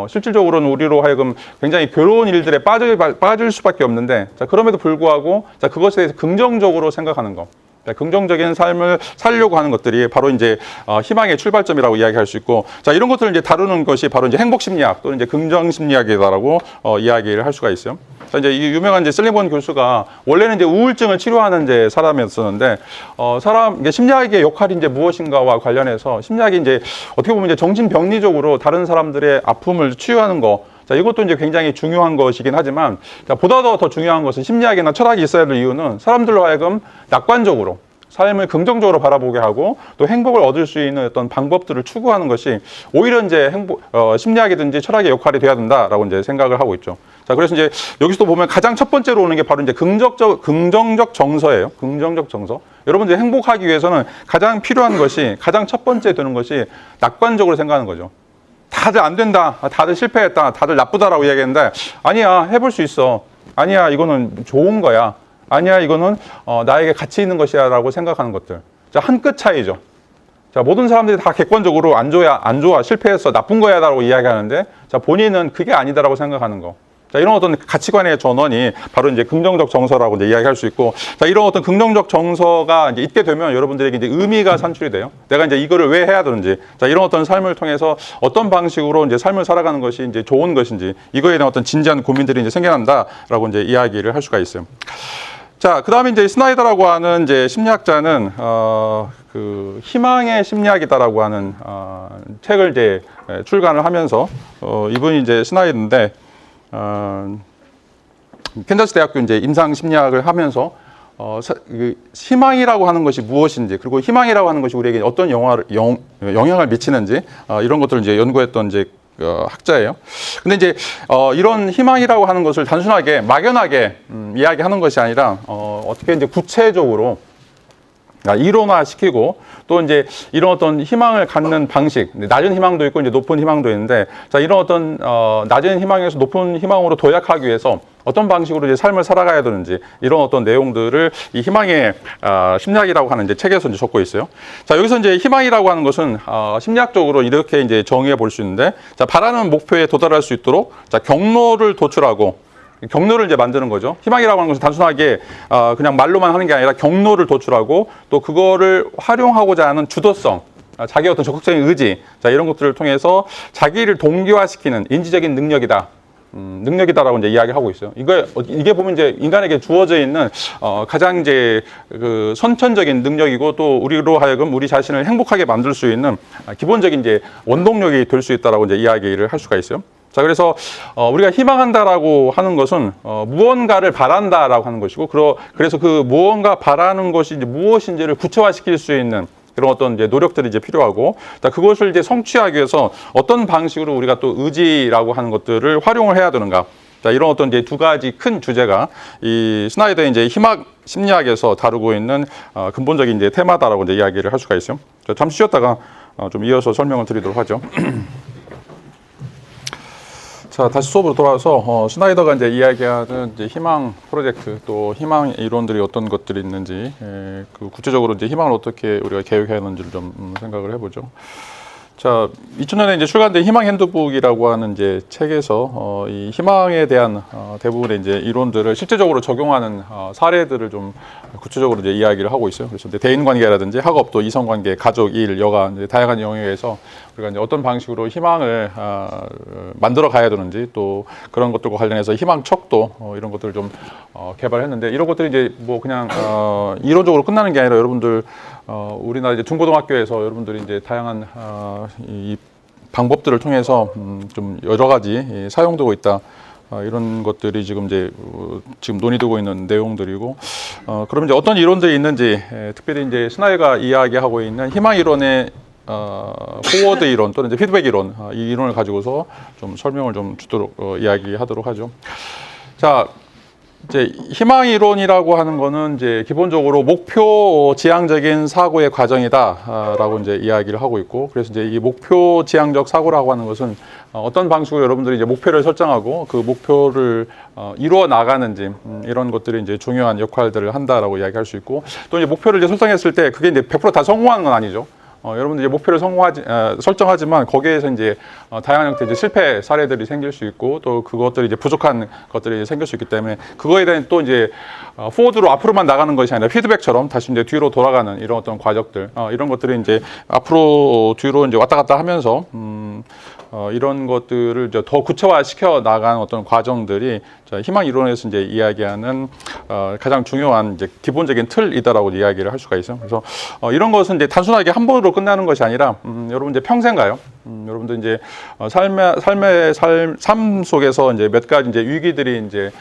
실질적으로는 우리로 하여금 굉장히 괴로운 일들에 빠질 수밖에 없는데, 자, 그럼에도 불구하고, 자, 그것에 대해서 긍정적으로 생각하는 것. 긍정적인 삶을 살려고 하는 것들이 바로 이제 희망의 출발점이라고 이야기할 수 있고, 자, 이런 것들을 이제 다루는 것이 바로 이제 행복 심리학 또는 이제 긍정 심리학이다라고 이야기를 할 수가 있어요. 자, 이제 이 유명한 이제 셀링본 교수가 원래는 이제 우울증을 치료하는 이제 사람이었었는데, 이게 심리학의 역할이 이제 무엇인가와 관련해서 심리학이 이제 어떻게 보면 이제 정신병리적으로 다른 사람들의 아픔을 치유하는 거, 자, 이것도 이제 굉장히 중요한 것이긴 하지만, 자, 보다 더 중요한 것은 심리학이나 철학이 있어야 될 이유는 사람들로 하여금 낙관적으로 삶을 긍정적으로 바라보게 하고 또 행복을 얻을 수 있는 어떤 방법들을 추구하는 것이 오히려 이제 심리학이든지 철학의 역할이 돼야 된다라고 이제 생각을 하고 있죠. 자, 그래서 이제 여기서도 보면 가장 첫 번째로 오는 게 바로 이제 긍정적 정서예요. 긍정적 정서. 여러분들이 행복하기 위해서는 가장 필요한 것이, 가장 첫 번째 되는 것이 낙관적으로 생각하는 거죠. 다들 안 된다, 다들 실패했다, 다들 나쁘다라고 이야기했는데, 아니야, 해볼 수 있어. 아니야, 이거는 좋은 거야. 아니야, 이거는 나에게 가치 있는 것이야 라고 생각하는 것들. 자, 한 끗 차이죠. 자, 모든 사람들이 다 객관적으로 안 좋아, 실패했어, 나쁜 거야 라고 이야기하는데, 자, 본인은 그게 아니다라고 생각하는 거. 자, 이런 어떤 가치관의 전환이 바로 이제 긍정적 정서라고 이제 이야기할 수 있고, 자, 이런 어떤 긍정적 정서가 이제 있게 되면 여러분들에게 이제 의미가 산출이 돼요. 내가 이제 이거를 왜 해야 되는지, 자, 이런 어떤 삶을 통해서 어떤 방식으로 이제 삶을 살아가는 것이 이제 좋은 것인지, 이거에 대한 어떤 진지한 고민들이 이제 생겨난다라고 이제 이야기를 할 수가 있어요. 자, 그 다음에 이제 스나이더라고 하는 이제 심리학자는, 그 희망의 심리학이다라고 하는, 책을 이제 출간을 하면서, 이분이 이제 스나이더인데, 캔자스 대학교 이제 임상 심리학을 하면서 희망이라고 하는 것이 무엇인지, 그리고 희망이라고 하는 것이 우리에게 어떤 영향을 미치는지 이런 것들을 이제 연구했던 이제 학자예요. 근데 이제 이런 희망이라고 하는 것을 단순하게 막연하게 이야기하는 것이 아니라 어떻게 이제 구체적으로 이론화시키고 또 이제 이런 어떤 희망을 갖는 방식, 낮은 희망도 있고 이제 높은 희망도 있는데, 자, 이런 어떤 낮은 희망에서 높은 희망으로 도약하기 위해서 어떤 방식으로 이제 삶을 살아가야 되는지, 이런 어떤 내용들을 이 희망의 심리학이라고 하는 이제 책에서 이제 적고 있어요. 자, 여기서 이제 희망이라고 하는 것은 심리학적으로 이렇게 이제 정의해 볼 수 있는데, 자, 바라는 목표에 도달할 수 있도록, 자, 경로를 도출하고, 경로를 이제 만드는 거죠. 희망이라고 하는 것은 단순하게 그냥 말로만 하는 게 아니라 경로를 도출하고 또 그거를 활용하고자 하는 주도성, 자기의 어떤 적극적인 의지, 자, 이런 것들을 통해서 자기를 동기화시키는 인지적인 능력이다. 능력이다라고 이제 이야기하고 있어요. 이게 보면 이제 인간에게 주어져 있는 가장 이제 그 선천적인 능력이고 또 우리로 하여금 우리 자신을 행복하게 만들 수 있는 기본적인 이제 원동력이 될 수 있다라고 이제 이야기를 할 수가 있어요. 자, 그래서 우리가 희망한다라고 하는 것은 무언가를 바란다라고 하는 것이고, 그래서 그 무언가 바라는 것이 이제 무엇인지를 구체화시킬 수 있는 그런 어떤 이제 노력들이 이제 필요하고, 자, 그것을 이제 성취하기 위해서 어떤 방식으로 우리가 또 의지라고 하는 것들을 활용을 해야 되는가. 자, 이런 어떤 이제 두 가지 큰 주제가 이 스나이더의 이제 희망 심리학에서 다루고 있는 근본적인 이제 테마다라고 이제 이야기를 할 수가 있어요. 자, 잠시 쉬었다가 좀 이어서 설명을 드리도록 하죠. 자, 다시 수업으로 돌아와서 스나이더가 이제 이야기하는 이제 희망 프로젝트, 또 희망 이론들이 어떤 것들이 있는지, 그 구체적으로 이제 희망을 어떻게 우리가 계획해야 하는지를 좀 생각을 해보죠. 자, 2000년에 이제 출간된 희망 핸드북이라고 하는 이제 책에서 이 희망에 대한 대부분의 이제 이론들을 실제적으로 적용하는 사례들을 좀 구체적으로 이제 이야기를 하고 있어요. 그래서 이제 대인 관계라든지 학업, 또 이성 관계, 가족, 일, 여가, 이제 다양한 영역에서 우리가 이제 어떤 방식으로 희망을 만들어 가야 되는지, 또 그런 것들과 관련해서 희망 척도 이런 것들을 좀 개발했는데, 이런 것들이 이제 뭐 그냥 이론적으로 끝나는 게 아니라 여러분들 우리나라 이제 중고등학교에서 여러분들이 이제 다양한 이 방법들을 통해서 좀 여러 가지 사용되고 있다. 이런 것들이 지금 이제 지금 논의되고 있는 내용들이고, 그러면 이제 어떤 이론들이 있는지, 특별히 이제 스나이더가 이야기하고 있는 희망 이론의 포워드 이론 또는 이제 피드백 이론, 이 이론을 가지고서 좀 설명을 좀 주도록 이야기하도록 하죠. 자, 이제 희망 이론이라고 하는 거는 이제 기본적으로 목표 지향적인 사고의 과정이다라고 이제 이야기를 하고 있고, 그래서 이제 이 목표 지향적 사고라고 하는 것은 어떤 방식으로 여러분들이 이제 목표를 설정하고 그 목표를 이루어 나가는지, 이런 것들이 이제 중요한 역할들을 한다라고 이야기할 수 있고, 또 이제 목표를 이제 설정했을 때 그게 이제 100% 다 성공하는 건 아니죠. 여러분들 이제 목표를 설정하지만 거기에서 이제 다양한 형태의 이제 실패 사례들이 생길 수 있고 또 그것들이 이제 부족한 것들이 생길 수 있기 때문에 그거에 대한 또 이제 포워드로 앞으로만 나가는 것이 아니라 피드백처럼 다시 이제 뒤로 돌아가는 이런 어떤 과정들 이런 것들이 이제 앞으로 뒤로 이제 왔다 갔다 하면서 이런 것들을 이제 더 구체화시켜 나가는 어떤 과정들이 희망 이론에서 이제 이야기하는 가장 중요한 이제 기본적인 틀이다라고 이야기를 할 수가 있어요. 그래서 이런 것은 이제 단순하게 한 번으로 끝나는 것이 아니라 여러분 이제 평생 가요. 여러분들 이제 삶 속에서 이제 몇 가지 이제 위기들이 이제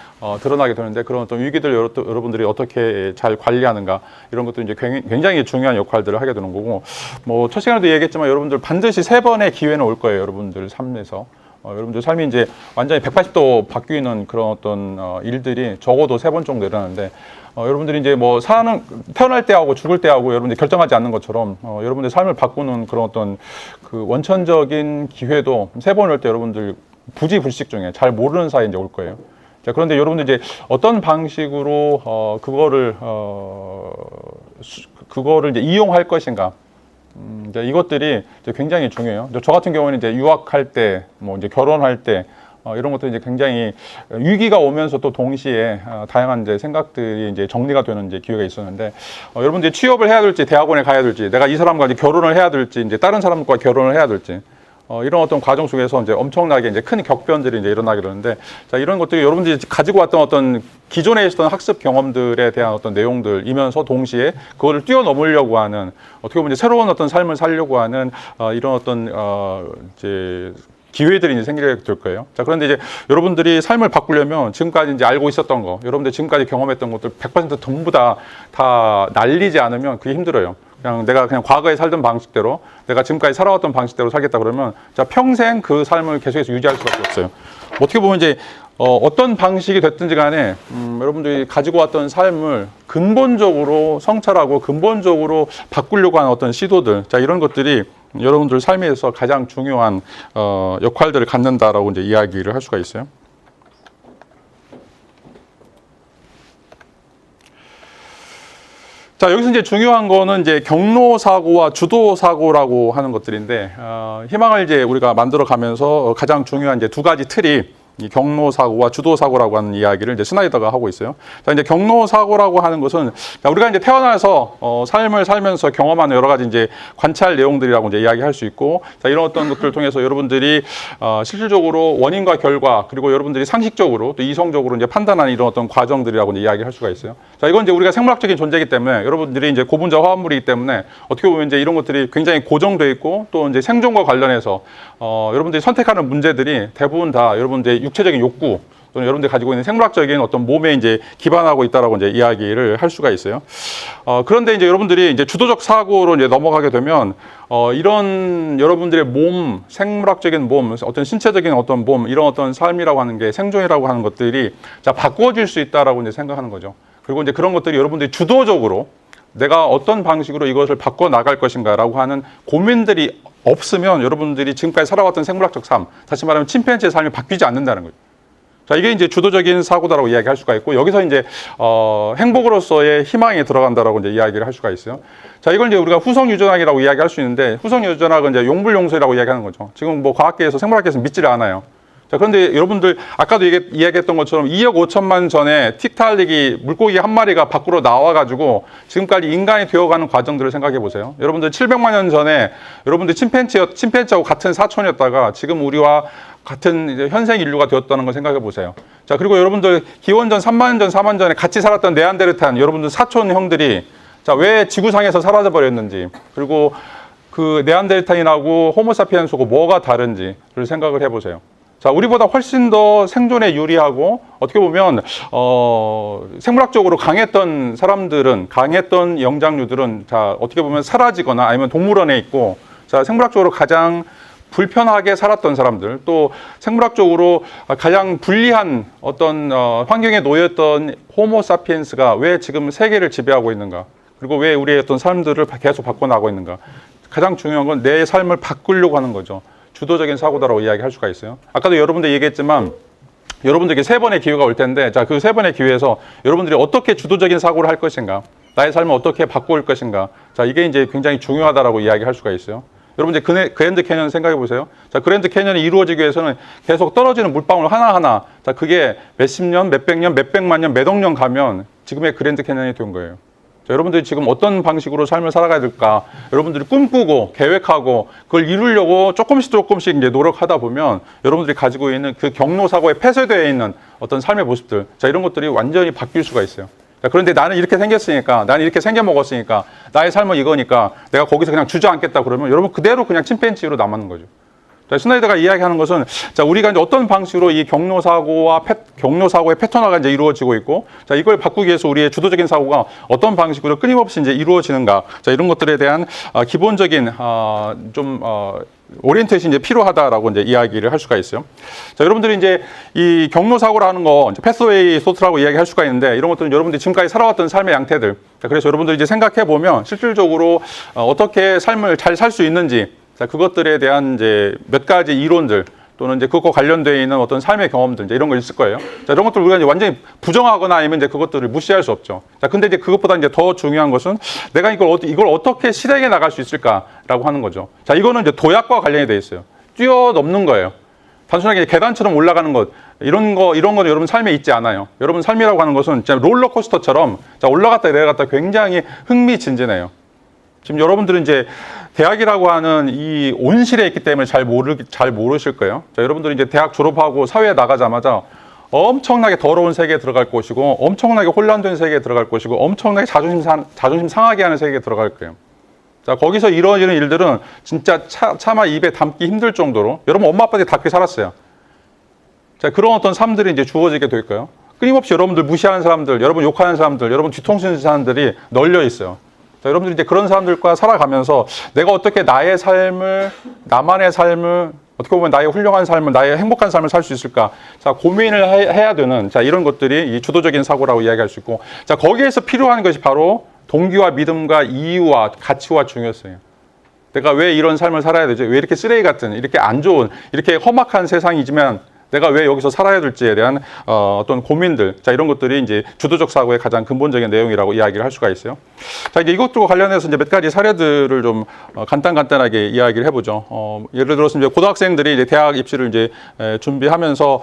드러나게 되는데 그런 어떤 위기들 여러분들이 어떻게 잘 관리하는가 이런 것도 이제 굉장히 중요한 역할들을 하게 되는 거고 뭐 첫 시간에도 얘기했지만 여러분들 반드시 3번의 기회는 올 거예요. 여러분들 삶에서. 여러분들 삶이 이제 완전히 180도 바뀌는 그런 어떤 일들이 적어도 3번 정도 일어나는데 여러분들이 이제 뭐 태어날 때하고 죽을 때하고 여러분들이 결정하지 않는 것처럼 여러분들의 삶을 바꾸는 그런 어떤 그 원천적인 기회도 3번 올 때 여러분들 부지불식 중에 잘 모르는 사이에 이제 올 거예요. 자, 그런데 여러분들 이제 어떤 방식으로 그거를 이제 이용할 것인가? 이제 이것들이 이제 굉장히 중요해요. 저 같은 경우는 이제 유학할 때, 뭐 이제 결혼할 때, 이런 것도 이제 굉장히 위기가 오면서 또 동시에 다양한 이제 생각들이 이제 정리가 되는 이제 기회가 있었는데, 여러분들이 취업을 해야 될지, 대학원에 가야 될지, 내가 이 사람과 이제 결혼을 해야 될지, 이제 다른 사람과 결혼을 해야 될지, 이런 어떤 과정 속에서 이제 엄청나게 이제 큰 격변들이 이제 일어나게 되는데, 자, 이런 것들이 여러분들이 가지고 왔던 어떤 기존에 있었던 학습 경험들에 대한 어떤 내용들이면서 동시에 그거를 뛰어넘으려고 하는 어떻게 보면 이제 새로운 어떤 삶을 살려고 하는 이런 어떤 이제 기회들이 이제 생기게 될 거예요. 자, 그런데 이제 여러분들이 삶을 바꾸려면 지금까지 이제 알고 있었던 거, 여러분들 지금까지 경험했던 것들 100% 전부 다 날리지 않으면 그게 힘들어요. 내가 그냥 과거에 살던 방식대로 내가 지금까지 살아왔던 방식대로 살겠다 그러면 자 평생 그 삶을 계속해서 유지할 수밖에 없어요. 어떻게 보면 이제 어떤 방식이 됐든지 간에 여러분들이 가지고 왔던 삶을 근본적으로 성찰하고 근본적으로 바꾸려고 하는 어떤 시도들 자 이런 것들이 여러분들 삶에서 가장 중요한 역할들을 갖는다라고 이제 이야기를 할 수가 있어요. 자, 여기서 이제 중요한 거는 이제 경로 사고와 주도 사고라고 하는 것들인데, 희망을 이제 우리가 만들어 가면서 가장 중요한 이제 2가지 틀이 이 경로 사고와 주도 사고라고 하는 이야기를 이제 스나이더가 하고 있어요. 자, 이제 경로 사고라고 하는 것은 자, 우리가 이제 태어나서 삶을 살면서 경험하는 여러 가지 이제 관찰 내용들이라고 이제 이야기할 수 있고, 자, 이런 어떤 것들을 통해서 여러분들이 실질적으로 원인과 결과 그리고 여러분들이 상식적으로 또 이성적으로 이제 판단하는 이런 어떤 과정들이라고 이제 이야기할 수가 있어요. 자, 이건 이제 우리가 생물학적인 존재이기 때문에 여러분들이 이제 고분자 화합물이기 때문에 어떻게 보면 이제 이런 것들이 굉장히 고정돼 있고 또 이제 생존과 관련해서 여러분들이 선택하는 문제들이 대부분 다 여러분들의 육체적인 욕구 또는 여러분들이 가지고 있는 생물학적인 어떤 몸에 이제 기반하고 있다라고 이제 이야기를 할 수가 있어요. 그런데 이제 여러분들이 이제 주도적 사고로 이제 넘어가게 되면 이런 여러분들의 몸, 생물학적인 몸, 어떤 신체적인 어떤 몸, 이런 어떤 삶이라고 하는 게 생존이라고 하는 것들이 자 바꿔질 수 있다라고 이제 생각하는 거죠. 그리고 이제 그런 것들이 여러분들이 주도적으로 내가 어떤 방식으로 이것을 바꿔 나갈 것인가라고 하는 고민들이 없으면 여러분들이 지금까지 살아왔던 생물학적 삶, 다시 말하면 침팬지의 삶이 바뀌지 않는다는 거죠. 자, 이게 이제 주도적인 사고다라고 이야기할 수가 있고, 여기서 이제, 행복으로서의 희망이 들어간다라고 이제 이야기를 할 수가 있어요. 자, 이걸 이제 우리가 후성유전학이라고 이야기할 수 있는데, 후성유전학은 이제 용불용설이라고 이야기하는 거죠. 지금 뭐 과학계에서, 생물학계에서 믿지를 않아요. 자, 그런데 여러분들, 아까도 이야기했던 것처럼 2억 5천만 전에 틱탈릭이 물고기 한 마리가 밖으로 나와가지고 지금까지 인간이 되어가는 과정들을 생각해 보세요. 여러분들 700만 년 전에 여러분들 침팬지하고 같은 사촌이었다가 지금 우리와 같은 이제 현생 인류가 되었다는 걸 생각해 보세요. 자, 그리고 여러분들 기원전 3만 년 전, 4만 전에 같이 살았던 네안데르탈, 여러분들 사촌 형들이 자, 왜 지구상에서 사라져 버렸는지, 그리고 그 네안데르탈인하고 호모사피엔스하고 뭐가 다른지를 생각을 해 보세요. 자, 우리보다 훨씬 더 생존에 유리하고 어떻게 보면 생물학적으로 강했던 사람들은, 강했던 영장류들은 자, 어떻게 보면 사라지거나 아니면 동물원에 있고, 자, 생물학적으로 가장 불편하게 살았던 사람들, 또 생물학적으로 가장 불리한 어떤 환경에 놓였던 호모사피엔스가 왜 지금 세계를 지배하고 있는가, 그리고 왜 우리의 어떤 삶들을 계속 바꿔나가고 있는가. 가장 중요한 건 내 삶을 바꾸려고 하는 거죠. 주도적인 사고다라고 이야기할 수가 있어요. 아까도 여러분들 얘기했지만 여러분들에게 3번의 기회가 올 텐데, 자, 그 3번의 기회에서 여러분들이 어떻게 주도적인 사고를 할 것인가, 나의 삶을 어떻게 바꿀 것인가. 자, 이게 이제 굉장히 중요하다라고 이야기할 수가 있어요. 여러분 이제 그랜드 캐년 생각해 보세요. 자, 그랜드 캐년이 이루어지기 위해서는 계속 떨어지는 물방울 하나하나, 자, 그게 몇십 년, 몇백 년, 몇백만 년, 몇억 년 가면 지금의 그랜드 캐년이 된 거예요. 자, 여러분들이 지금 어떤 방식으로 삶을 살아가야 될까? 여러분들이 꿈꾸고 계획하고 그걸 이루려고 조금씩 이제 노력하다 보면 여러분들이 가지고 있는 그 경로사고에 폐쇄되어 있는 어떤 삶의 모습들, 자, 이런 것들이 완전히 바뀔 수가 있어요. 그런데 나는 이렇게 생겼으니까, 나는 이렇게 생겨먹었으니까, 나의 삶은 이거니까 내가 거기서 그냥 주저앉겠다 그러면 여러분 그대로 그냥 침팬지로 남는 거죠. 자, 스나이더가 이야기하는 것은, 자, 우리가 이제 어떤 방식으로 이 경로사고의 패턴화가 이제 이루어지고 있고, 자, 이걸 바꾸기 위해서 우리의 주도적인 사고가 어떤 방식으로 끊임없이 이제 이루어지는가, 자, 이런 것들에 대한 기본적인 오리엔테이션이 이제 필요하다라고 이제 이야기를 할 수가 있어요. 자, 여러분들이 이제 이 경로사고라는 거, 패스웨이 소트라고 이야기할 수가 있는데, 이런 것들은 여러분들이 지금까지 살아왔던 삶의 양태들. 자, 그래서 여러분들이 이제 생각해 보면 실질적으로 어떻게 삶을 잘 살 수 있는지, 자, 그것들에 대한 이제 몇 가지 이론들 또는 이제 그것과 관련되어 있는 어떤 삶의 경험들, 이제 이런 거 있을 거예요. 자, 이런 것들 우리가 이제 완전히 부정하거나 아니면 이제 그것들을 무시할 수 없죠. 자, 근데 이제 그것보다 이제 더 중요한 것은 내가 이걸 어떻게 실행해 나갈 수 있을까라고 하는 거죠. 자, 이거는 이제 도약과 관련이 돼 있어요. 뛰어넘는 거예요. 단순하게 계단처럼 올라가는 것, 이런 거는 여러분 삶에 있지 않아요. 여러분 삶이라고 하는 것은 진짜 롤러코스터처럼, 자, 올라갔다 내려갔다 굉장히 흥미진진해요. 지금 여러분들은 이제 대학이라고 하는 이 온실에 있기 때문에 잘 모르실 거예요. 자, 여러분들이 이제 대학 졸업하고 사회에 나가자마자 엄청나게 더러운 세계에 들어갈 것이고, 엄청나게 혼란된 세계에 들어갈 것이고, 엄청나게 자존심 상하게 하는 세계에 들어갈 거예요. 자, 거기서 이루어지는 일들은 진짜 차마 입에 담기 힘들 정도로, 여러분 엄마 아빠들이 다 그렇게 살았어요. 자, 그런 어떤 삶들이 이제 주어지게 될 거예요. 끊임없이 여러분들 무시하는 사람들, 여러분 욕하는 사람들, 여러분 뒤통수 치는 사람들이 널려 있어요. 자, 여러분들이 이제 그런 사람들과 살아가면서 내가 어떻게 나의 삶을, 나만의 삶을, 어떻게 보면 나의 훌륭한 삶을, 나의 행복한 삶을 살 수 있을까? 자, 고민을 해야 되는, 자, 이런 것들이 이 주도적인 사고라고 이야기할 수 있고, 자, 거기에서 필요한 것이 바로 동기와 믿음과 이유와 가치와 중요성이에요. 내가 왜 이런 삶을 살아야 되지? 왜 이렇게 쓰레기 같은, 이렇게 안 좋은, 이렇게 험악한 세상이지만 내가 왜 여기서 살아야 될지에 대한 어떤 고민들, 자, 이런 것들이 이제 주도적 사고의 가장 근본적인 내용이라고 이야기를 할 수가 있어요. 자, 이제 이것과 관련해서 이제 몇 가지 사례들을 좀 간단하게 이야기를 해보죠. 예를 들어서 이제 고등학생들이 이제 대학 입시를 이제 준비하면서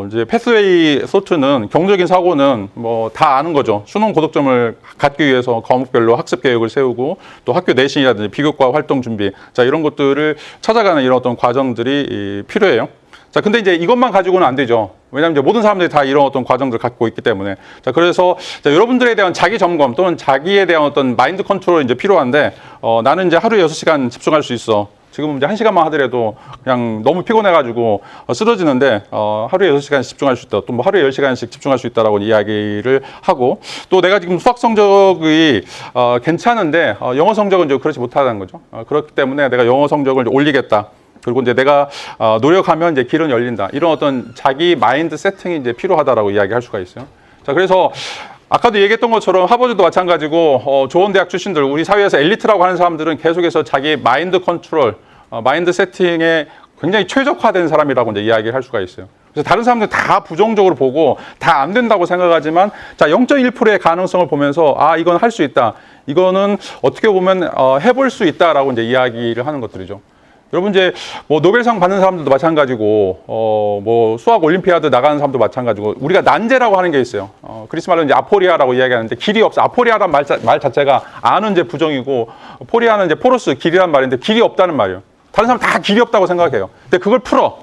이제 패스웨이 소트는 경제적인 사고는 뭐 다 아는 거죠. 수능 고득점을 갖기 위해서 과목별로 학습 계획을 세우고 또 학교 내신이라든지 비교과 활동 준비, 자, 이런 것들을 찾아가는 이런 어떤 과정들이 필요해요. 자, 근데 이제 이것만 가지고는 안 되죠. 왜냐하면 이제 모든 사람들이 다 이런 어떤 과정들을 갖고 있기 때문에. 자, 그래서 자, 여러분들에 대한 자기 점검 또는 자기에 대한 어떤 마인드 컨트롤이 이제 필요한데, 나는 이제 하루에 6시간 집중할 수 있어. 지금 이제 1시간만 하더라도 그냥 너무 피곤해가지고 쓰러지는데, 하루에 6시간 집중할 수 있다. 또 뭐 하루에 10시간씩 집중할 수 있다라고 이야기를 하고, 또 내가 지금 수학 성적이 괜찮은데, 영어 성적은 좀 그렇지 못하다는 거죠. 그렇기 때문에 내가 영어 성적을 올리겠다. 그리고 이제 내가 노력하면 이제 길은 열린다. 이런 어떤 자기 마인드 세팅이 이제 필요하다라고 이야기할 수가 있어요. 자, 그래서 아까도 얘기했던 것처럼 하버드도 마찬가지고 좋은 대학 출신들, 우리 사회에서 엘리트라고 하는 사람들은 계속해서 자기 마인드 컨트롤, 마인드 세팅에 굉장히 최적화된 사람이라고 이제 이야기를 할 수가 있어요. 그래서 다른 사람들 다 부정적으로 보고 다 안 된다고 생각하지만, 자, 0.1%의 가능성을 보면서 이건 할 수 있다. 이거는 어떻게 보면 해볼 수 있다라고 이제 이야기를 하는 것들이죠. 여러분 이제 뭐 노벨상 받는 사람들도 마찬가지고, 뭐 수학 올림피아드 나가는 사람도 마찬가지고, 우리가 난제라고 하는 게 있어요. 그리스 말로 이제 아포리아라고 이야기하는데 길이 없어. 아포리아란 말 자체가 아는 이제 부정이고, 포리아는 이제 포로스 길이란 말인데 길이 없다는 말이에요. 다른 사람 다 길이 없다고 생각해요. 근데 그걸 풀어.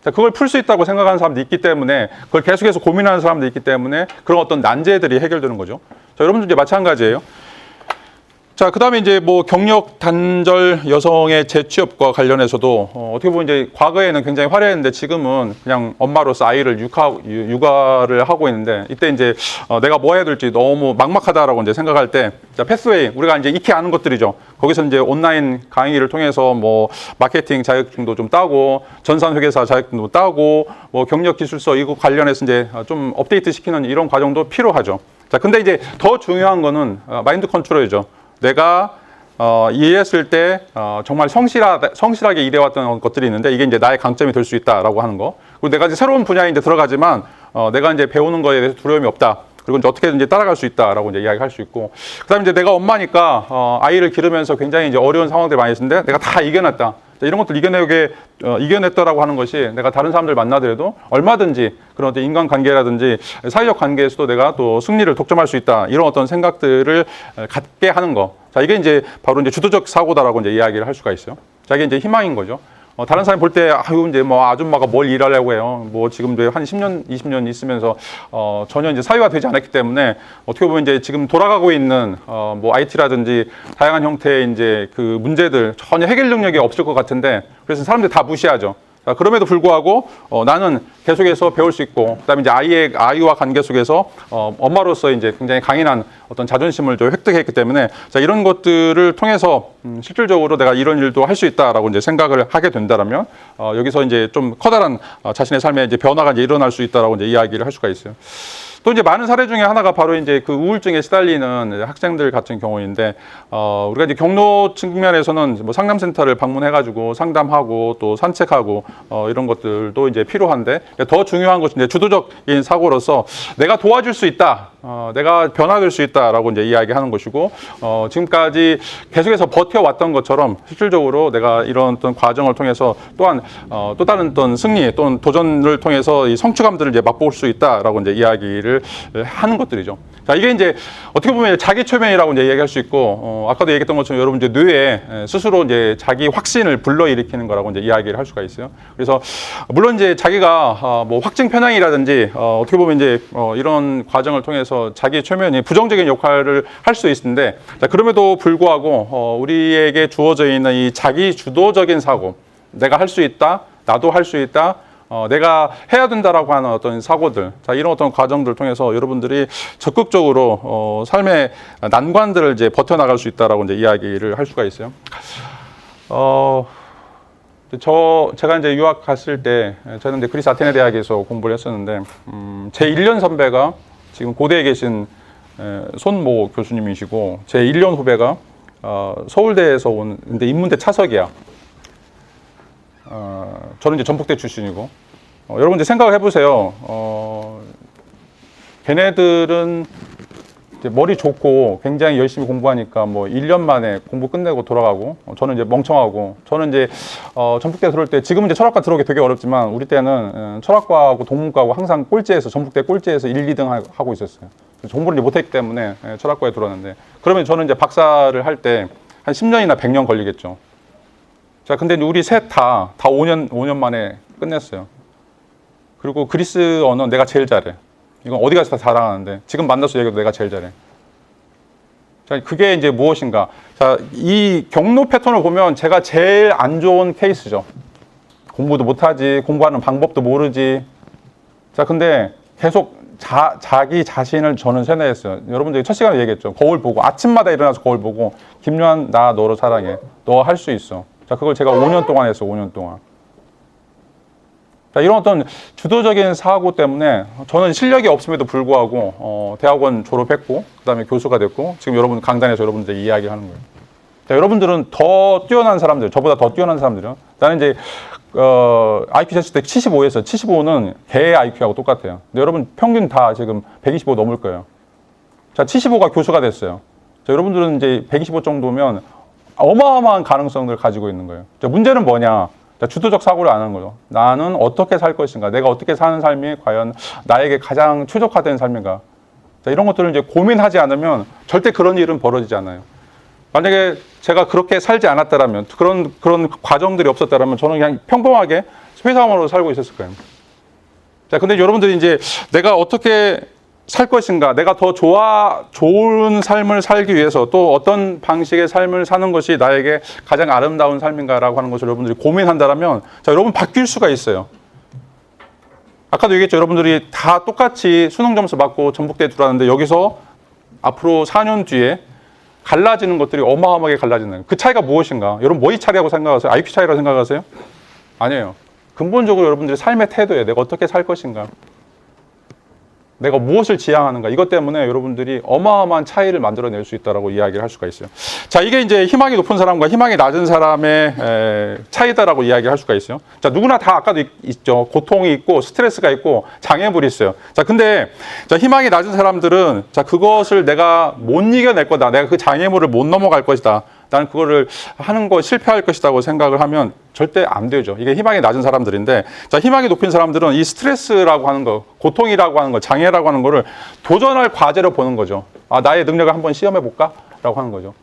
그걸 풀 수 있다고 생각하는 사람도 있기 때문에, 그걸 계속해서 고민하는 사람도 있기 때문에 그런 어떤 난제들이 해결되는 거죠. 자, 여러분도 이제 마찬가지예요. 자, 그 다음에 이제 뭐 경력 단절 여성의 재취업과 관련해서도 어떻게 보면 이제 과거에는 굉장히 화려했는데 지금은 그냥 엄마로서 아이를 육아를 하고 있는데, 이때 이제 내가 뭐 해야 될지 너무 막막하다라고 이제 생각할 때, 자, 패스웨이, 우리가 이제 익히 아는 것들이죠. 거기서 이제 온라인 강의를 통해서 뭐 마케팅 자격증도 좀 따고, 전산회계사 자격증도 따고, 뭐 경력 기술서 이거 관련해서 이제 좀 업데이트 시키는 이런 과정도 필요하죠. 자, 근데 이제 더 중요한 거는 마인드 컨트롤이죠. 내가 이해했을 때 정말 성실하게 일해왔던 것들이 있는데, 이게 이제 나의 강점이 될 수 있다라고 하는 거. 그리고 내가 이제 새로운 분야에 이제 들어가지만 내가 이제 배우는 거에 대해서 두려움이 없다. 그리고 이제 어떻게든 이제 따라갈 수 있다라고 이제 이야기할 수 있고, 그다음에 이제 내가 엄마니까 아이를 기르면서 굉장히 이제 어려운 상황들이 많이 있는데 내가 다 이겨냈다. 이런 것들 이겨냈다라고 하는 것이 내가 다른 사람들 만나더라도 얼마든지 그런 어떤 인간관계라든지 사회적 관계에서도 내가 또 승리를 독점할 수 있다. 이런 어떤 생각들을 갖게 하는 거. 자, 이게 이제 바로 이제 주도적 사고다라고 이제 이야기를 할 수가 있어요. 자, 이게 이제 희망인 거죠. 다른 사람이 볼 때, 아유, 이제 뭐 아줌마가 뭘 일하려고 해요. 뭐 지금 한 10년, 20년 있으면서, 전혀 이제 사회화 되지 않았기 때문에 어떻게 보면 이제 지금 돌아가고 있는, 뭐 IT라든지 다양한 형태의 이제 그 문제들 전혀 해결 능력이 없을 것 같은데, 그래서 사람들이 다 무시하죠. 자, 그럼에도 불구하고 나는 계속해서 배울 수 있고, 그다음에 이제 아이와 관계 속에서 엄마로서 이제 굉장히 강인한 어떤 자존심을 좀 획득했기 때문에, 자, 이런 것들을 통해서 실질적으로 내가 이런 일도 할 수 있다라고 이제 생각을 하게 된다라면 여기서 이제 좀 커다란 자신의 삶에 이제 변화가 이제 일어날 수 있다라고 이제 이야기를 할 수가 있어요. 또 이제 많은 사례 중에 하나가 바로 이제 그 우울증에 시달리는 학생들 같은 경우인데, 우리가 이제 경로 측면에서는 뭐 상담센터를 방문해가지고 상담하고 또 산책하고 이런 것들도 이제 필요한데, 더 중요한 것은 이제 주도적인 사고로서 내가 도와줄 수 있다, 내가 변화될 수 있다라고 이제 이야기하는 것이고, 지금까지 계속해서 버텨왔던 것처럼 실질적으로 내가 이런 어떤 과정을 통해서 또한 또 다른 어떤 승리 또는 도전을 통해서 이 성취감들을 이제 맛볼 수 있다라고 이제 이야기를 하는 것들이죠. 자, 이게 이제 어떻게 보면 자기 최면이라고 이제 얘기할 수 있고, 아까도 얘기했던 것처럼 여러분 이제 뇌에 스스로 이제 자기 확신을 불러일으키는 거라고 이제 이야기를 할 수가 있어요. 그래서 물론 이제 자기가 뭐 확증 편향이라든지 어떻게 보면 이제 이런 과정을 통해서 자기 최면이 부정적인 역할을 할 수 있는데, 자, 그럼에도 불구하고 우리에게 주어져 있는 이 자기 주도적인 사고, 내가 할 수 있다, 나도 할 수 있다. 내가 해야 된다라고 하는 어떤 사고들, 자, 이런 어떤 과정들을 통해서 여러분들이 적극적으로 삶의 난관들을 이제 버텨나갈 수 있다라고 이제 이야기를 할 수가 있어요. 제가 이제 유학 갔을 때, 저는 이제 그리스 아테네 대학에서 공부를 했었는데, 제 1년 선배가 지금 고대에 계신 손모 교수님이시고, 제 1년 후배가 서울대에서 온, 근데 인문대 차석이야. 저는 이제 전북대 출신이고, 여러분 이제 생각을 해보세요. 걔네들은 이제 머리 좋고 굉장히 열심히 공부하니까 뭐 1년 만에 공부 끝내고 돌아가고, 저는 이제 멍청하고, 저는 이제 전북대 들어올 때, 지금은 이제 철학과 들어오기 되게 어렵지만 우리 때는 철학과하고 동문과하고 항상 꼴찌에서, 전북대 꼴찌에서 1, 2등 하고 있었어요. 공부를 이제 못했기 때문에 철학과에 들어왔는데, 그러면 저는 이제 박사를 할 때 한 10년이나 100년 걸리겠죠. 자, 근데 우리 셋 다 5년 만에 끝냈어요. 그리고 그리스 언어 내가 제일 잘해. 이건 어디 가서 다 자랑하는데, 지금 만나서 얘기해도 내가 제일 잘해. 자, 그게 이제 무엇인가. 자, 이 경로 패턴을 보면 제가 제일 안 좋은 케이스죠. 공부도 못하지, 공부하는 방법도 모르지. 자, 근데 계속 자기 자신을 저는 세뇌했어요. 여러분들이 첫 시간에 얘기했죠. 거울 보고, 아침마다 일어나서 거울 보고, 김요한, 나 너를 사랑해. 너 할 수 있어. 자, 그걸 제가 5년 동안 했어요. 5년 동안. 자, 이런 어떤 주도적인 사고 때문에 저는 실력이 없음에도 불구하고 대학원 졸업했고, 그다음에 교수가 됐고, 지금 여러분 강단에서 여러분들 이야기를 하는 거예요. 자, 여러분들은 더 뛰어난 사람들, 저보다 더 뛰어난 사람들이요. 나는 이제 IQ tes트 때 75였어요. 75는 개의 IQ하고 똑같아요. 근데 여러분 평균 다 지금 125 넘을 거예요. 자, 75가 교수가 됐어요. 자, 여러분들은 이제 125 정도면 어마어마한 가능성을 가지고 있는 거예요. 자, 문제는 뭐냐? 자, 주도적 사고를 안 하는 거죠. 나는 어떻게 살 것인가? 내가 어떻게 사는 삶이 과연 나에게 가장 최적화된 삶인가? 자, 이런 것들을 이제 고민하지 않으면 절대 그런 일은 벌어지지 않아요. 만약에 제가 그렇게 살지 않았다라면, 그런 과정들이 없었다라면 저는 그냥 평범하게 회사원으로 살고 있었을 거예요. 자, 근데 여러분들이 이제 내가 어떻게 살 것인가, 내가 더 좋은 삶을 살기 위해서 또 어떤 방식의 삶을 사는 것이 나에게 가장 아름다운 삶인가라고 하는 것을 여러분들이 고민한다면, 자, 여러분 바뀔 수가 있어요. 아까도 얘기했죠. 여러분들이 다 똑같이 수능 점수 받고 전북대에 들어왔는데, 여기서 앞으로 4년 뒤에 갈라지는 것들이 어마어마하게 갈라지는 거예요. 그 차이가 무엇인가? 여러분 뭐의 차이라고 생각하세요? IQ 차이라고 생각하세요? 아니에요. 근본적으로 여러분들의 삶의 태도에 내가 어떻게 살 것인가. 내가 무엇을 지향하는가, 이것 때문에 여러분들이 어마어마한 차이를 만들어낼 수 있다라고 이야기를 할 수가 있어요. 자, 이게 이제 희망이 높은 사람과 희망이 낮은 사람의 차이다라고 이야기를 할 수가 있어요. 자, 누구나 다 아까도 있죠. 고통이 있고 스트레스가 있고 장애물이 있어요. 자, 근데 자, 희망이 낮은 사람들은 자, 그것을 내가 못 이겨낼 거다, 내가 그 장애물을 못 넘어갈 것이다, 나는 그거를 하는 거 실패할 것이라고 생각을 하면 절대 안 되죠. 이게 희망이 낮은 사람들인데, 자, 희망이 높은 사람들은 이 스트레스라고 하는 거, 고통이라고 하는 거, 장애라고 하는 거를 도전할 과제로 보는 거죠. 아, 나의 능력을 한번 시험해 볼까? 라고 하는 거죠.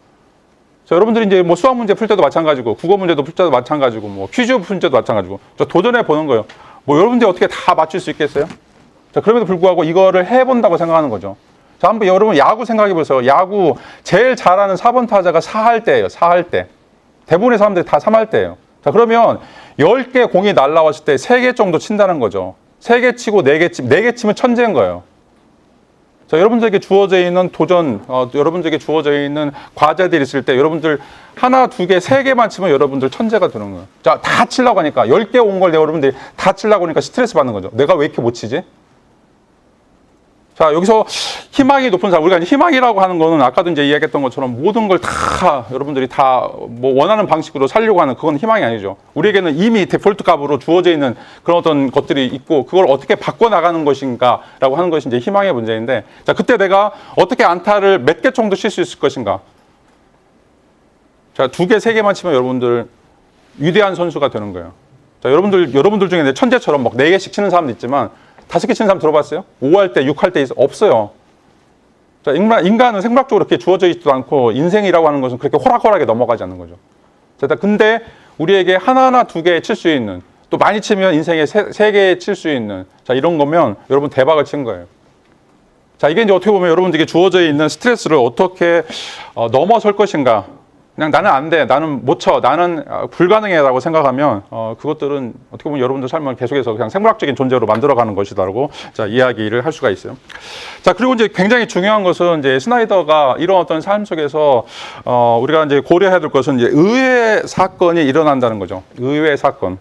자, 여러분들이 이제 뭐 수학 문제 풀 때도 마찬가지고, 국어 문제도 풀 때도 마찬가지고, 뭐 퀴즈 문제도 마찬가지고, 저 도전해 보는 거예요. 뭐 여러분들이 어떻게 다 맞출 수 있겠어요? 자, 그럼에도 불구하고 이거를 해본다고 생각하는 거죠. 자, 한번 여러분 야구 생각해 보세요. 야구 제일 잘하는 4번 타자가 4할 때예요. 4할 때. 대부분의 사람들이 다 3할 때예요. 자, 그러면 10개 공이 날라왔을 때 3개 정도 친다는 거죠. 3개 치고 4개 치면 천재인 거예요. 자, 여러분들에게 주어져 있는 도전, 여러분들에게 주어져 있는 과제들이 있을 때 여러분들 하나, 두 개, 3개만 치면 여러분들 천재가 되는 거예요. 자, 다 치려고 하니까 10개 온 걸 여러분들이 다 치려고 하니까 스트레스 받는 거죠. 내가 왜 이렇게 못 치지? 자, 여기서 희망이 높은 사람, 우리가 희망이라고 하는 거는 아까도 이제 이야기했던 것처럼 모든 걸 다 여러분들이 다 뭐 원하는 방식으로 살려고 하는, 그건 희망이 아니죠. 우리에게는 이미 데폴트 값으로 주어져 있는 그런 어떤 것들이 있고, 그걸 어떻게 바꿔나가는 것인가라고 하는 것이 이제 희망의 문제인데, 자, 그때 내가 어떻게 안타를 몇 개 정도 칠 수 있을 것인가. 자, 2개, 3개만 치면 여러분들 위대한 선수가 되는 거예요. 자, 여러분들 중에 천재처럼 막 4개씩 치는 사람도 있지만 5개 치는 사람 들어봤어요? 5할 때, 6할 때 없어요. 자, 인간은 생물학적으로 그렇게 주어져 있지도 않고, 인생이라고 하는 것은 그렇게 호락호락하게 넘어가지 않는 거죠. 자, 근데 우리에게 하나하나 2개 칠 수 있는, 또 많이 치면 인생에 3개 칠 수 있는, 자, 이런 거면 여러분 대박을 친 거예요. 자, 이게 이제 어떻게 보면 여러분들에게 주어져 있는 스트레스를 어떻게 넘어설 것인가. 그냥 나는 안 돼, 나는 못 쳐, 나는 불가능해라고 생각하면 그것들은 어떻게 보면 여러분들 삶을 계속해서 그냥 생물학적인 존재로 만들어가는 것이다라고 자, 이야기를 할 수가 있어요. 자, 그리고 이제 굉장히 중요한 것은 이제 스나이더가 이런 어떤 삶 속에서 우리가 이제 고려해야 될 것은 이제 의외의 사건이 일어난다는 거죠. 의외의 사건.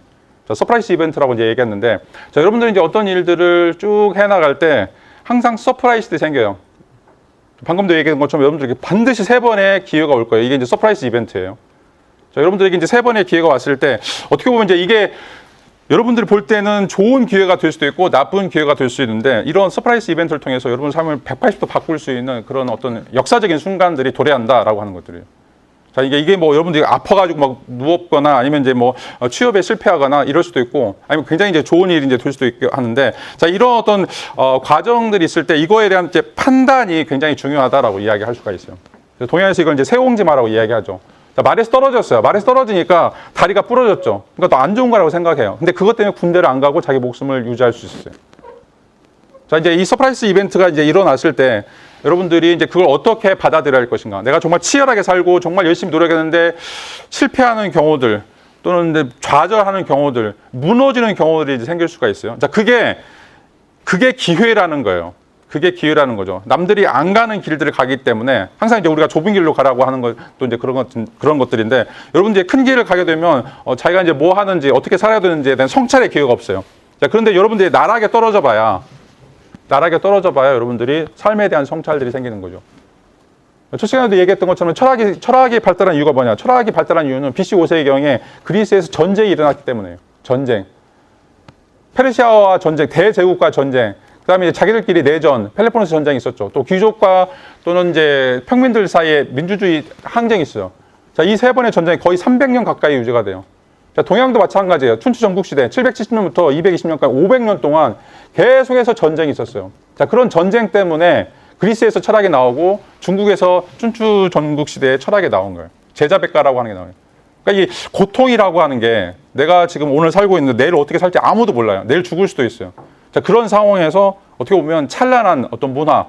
자, 서프라이즈 이벤트라고 이제 얘기했는데, 자, 여러분들이 이제 어떤 일들을 쭉 해나갈 때 항상 서프라이즈들이 생겨요. 방금도 얘기한 것처럼 여러분들에게 반드시 3번의 기회가 올 거예요. 이게 이제 서프라이즈 이벤트예요. 자, 여러분들에게 이제 3번의 기회가 왔을 때 어떻게 보면 이제 이게 여러분들이 볼 때는 좋은 기회가 될 수도 있고 나쁜 기회가 될 수 있는데, 이런 서프라이즈 이벤트를 통해서 여러분 삶을 180도 바꿀 수 있는 그런 어떤 역사적인 순간들이 도래한다라고 하는 것들이에요. 자, 이게 뭐 여러분들이 아파가지고 막 누웠거나 아니면 이제 뭐 취업에 실패하거나 이럴 수도 있고, 아니면 굉장히 이제 좋은 일이 이제 될 수도 있고 하는데, 자, 이런 어떤 과정들이 있을 때 이거에 대한 이제 판단이 굉장히 중요하다라고 이야기할 수가 있어요. 동양에서 이걸 이제 새옹지마라고 이야기하죠. 자, 말에서 떨어졌어요. 말에서 떨어지니까 다리가 부러졌죠. 그러니까 또 안 좋은 거라고 생각해요. 근데 그것 때문에 군대를 안 가고 자기 목숨을 유지할 수 있었어요. 자, 이제 이 서프라이즈 이벤트가 이제 일어났을 때 여러분들이 이제 그걸 어떻게 받아들여야 할 것인가. 내가 정말 치열하게 살고 정말 열심히 노력했는데 실패하는 경우들, 또는 이제 좌절하는 경우들, 무너지는 경우들이 이제 생길 수가 있어요. 자, 그게 기회라는 거예요. 그게 기회라는 거죠. 남들이 안 가는 길들을 가기 때문에 항상 이제 우리가 좁은 길로 가라고 하는 것도 이제 그런 것들인데, 여러분들이 큰 길을 가게 되면 자기가 이제 뭐 하는지 어떻게 살아야 되는지에 대한 성찰의 기회가 없어요. 자, 그런데 여러분들이 나락에 떨어져 봐야 여러분들이 삶에 대한 성찰들이 생기는 거죠. 첫 시간에도 얘기했던 것처럼 철학이 발달한 이유가 뭐냐? 철학이 발달한 이유는 BC 5세기경에 그리스에서 전쟁이 일어났기 때문에요. 전쟁. 페르시아와 전쟁, 대제국과 전쟁. 그다음에 이제 자기들끼리 내전, 펠로폰네소 전쟁이 있었죠. 또 귀족과 또는 이제 평민들 사이에 민주주의 항쟁이 있어요. 자, 이 3번의 전쟁이 거의 300년 가까이 유지가 돼요. 자, 동양도 마찬가지예요. 춘추 전국시대 770년부터 220년까지 500년 동안 계속해서 전쟁이 있었어요. 자, 그런 전쟁 때문에 그리스에서 철학이 나오고 중국에서 춘추 전국시대에 철학이 나온 거예요. 제자백가라고 하는 게 나와요. 그러니까 이 고통이라고 하는 게, 내가 지금 오늘 살고 있는데 내일 어떻게 살지 아무도 몰라요. 내일 죽을 수도 있어요. 자, 그런 상황에서 어떻게 보면 찬란한 어떤 문화,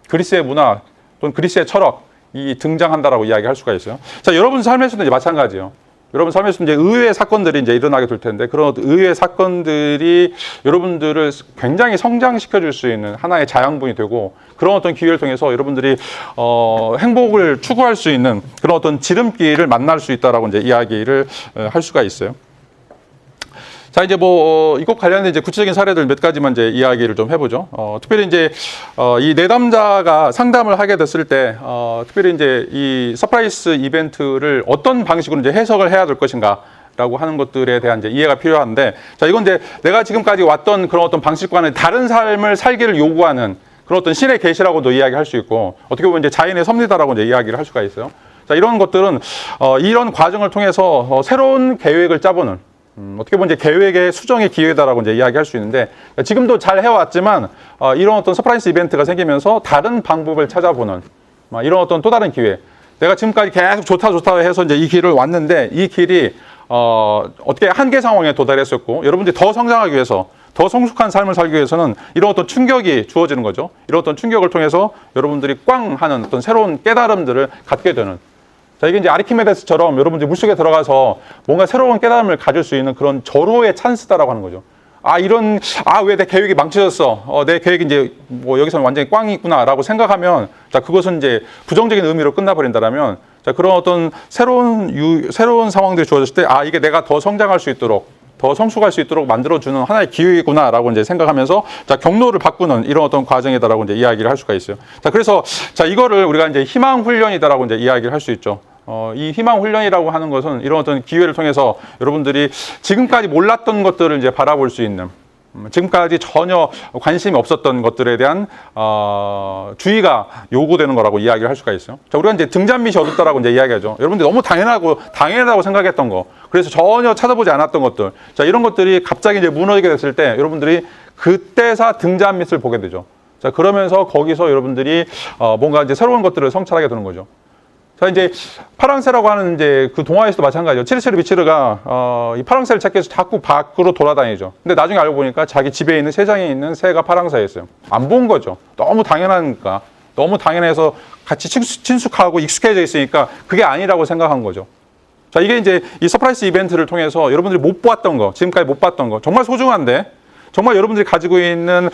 그리스의 문화 또는 그리스의 철학이 등장한다라고 이야기할 수가 있어요. 자, 여러분 삶에서도 이제 마찬가지예요. 여러분 삶에서 이제 의외의 사건들이 이제 일어나게 될 텐데, 그런 의외의 사건들이 여러분들을 굉장히 성장시켜 줄 수 있는 하나의 자양분이 되고, 그런 어떤 기회를 통해서 여러분들이 행복을 추구할 수 있는 그런 어떤 지름길을 만날 수 있다라고 이제 이야기를 할 수가 있어요. 자, 이제 이것 관련된 이제 구체적인 사례들 몇 가지만 이제 이야기를 좀 해보죠. 특별히 이제, 이 내담자가 상담을 하게 됐을 때, 특별히 이제 이 서프라이즈 이벤트를 어떤 방식으로 이제 해석을 해야 될 것인가. 라고 하는 것들에 대한 이제 이해가 필요한데, 자, 이건 이제 내가 지금까지 왔던 그런 어떤 방식과는 다른 삶을 살기를 요구하는 그런 어떤 신의 계시라고도 이야기할 수 있고, 어떻게 보면 이제 자연의 섭리다라고 이제 이야기를 할 수가 있어요. 자, 이런 것들은, 이런 과정을 통해서 새로운 계획을 짜보는, 어떻게 보면 이제 계획의 수정의 기회다라고 이제 이야기할 수 있는데, 지금도 잘 해왔지만, 이런 어떤 서프라이즈 이벤트가 생기면서 다른 방법을 찾아보는, 이런 어떤 또 다른 기회. 내가 지금까지 계속 좋다 해서 이제 이 길을 왔는데, 이 길이 어떻게 한계 상황에 도달했었고, 여러분들이 더 성장하기 위해서, 더 성숙한 삶을 살기 위해서는 이런 어떤 충격이 주어지는 거죠. 이런 어떤 충격을 통해서 여러분들이 꽝 하는 어떤 새로운 깨달음들을 갖게 되는. 자, 이게 이제 아르키메데스처럼 여러분들이 물속에 들어가서 뭔가 새로운 깨달음을 가질 수 있는 그런 절호의 찬스다라고 하는 거죠. 왜 내 계획이 망쳐졌어. 내 계획이 이제 여기서는 완전히 꽝이 있구나라고 생각하면, 자, 그것은 이제 부정적인 의미로 끝나버린다라면, 자, 그런 어떤 새로운 상황들이 주어졌을 때, 이게 내가 더 성장할 수 있도록, 더 성숙할 수 있도록 만들어주는 하나의 기회이구나라고 이제 생각하면서, 자, 경로를 바꾸는 이런 어떤 과정이다라고 이제 이야기를 할 수가 있어요. 자, 그래서, 자, 이거를 우리가 이제 희망 훈련이다라고 이제 이야기를 할 수 있죠. 이 희망 훈련이라고 하는 것은 이런 어떤 기회를 통해서 여러분들이 지금까지 몰랐던 것들을 이제 바라볼 수 있는, 지금까지 전혀 관심이 없었던 것들에 대한 주의가 요구되는 거라고 이야기를 할 수가 있어요. 자, 우리가 이제 등잔빛이 어둡다라고 이제 이야기하죠. 여러분들이 너무 당연하다고 생각했던 거, 그래서 전혀 찾아보지 않았던 것들, 자, 이런 것들이 갑자기 이제 무너지게 됐을 때 여러분들이 그때서 등잔빛을 보게 되죠. 자, 그러면서 거기서 여러분들이 뭔가 이제 새로운 것들을 성찰하게 되는 거죠. 자, 이제 파랑새라고 하는 이제 그 동화에서도 마찬가지죠. 치르치르 미치르가 이 파랑새를 찾기 위해서 자꾸 밖으로 돌아다니죠. 근데 나중에 알고 보니까 자기 집에 있는 새장에 있는 새가 파랑새였어요. 안 본 거죠. 너무 당연하니까. 너무 당연해서 같이 친숙하고 익숙해져 있으니까 그게 아니라고 생각한 거죠. 자, 이게 이제 이 서프라이즈 이벤트를 통해서 여러분들이 못 봤던 거, 지금까지 못 봤던 거, 정말 소중한데, 정말 여러분들이 가지고 있는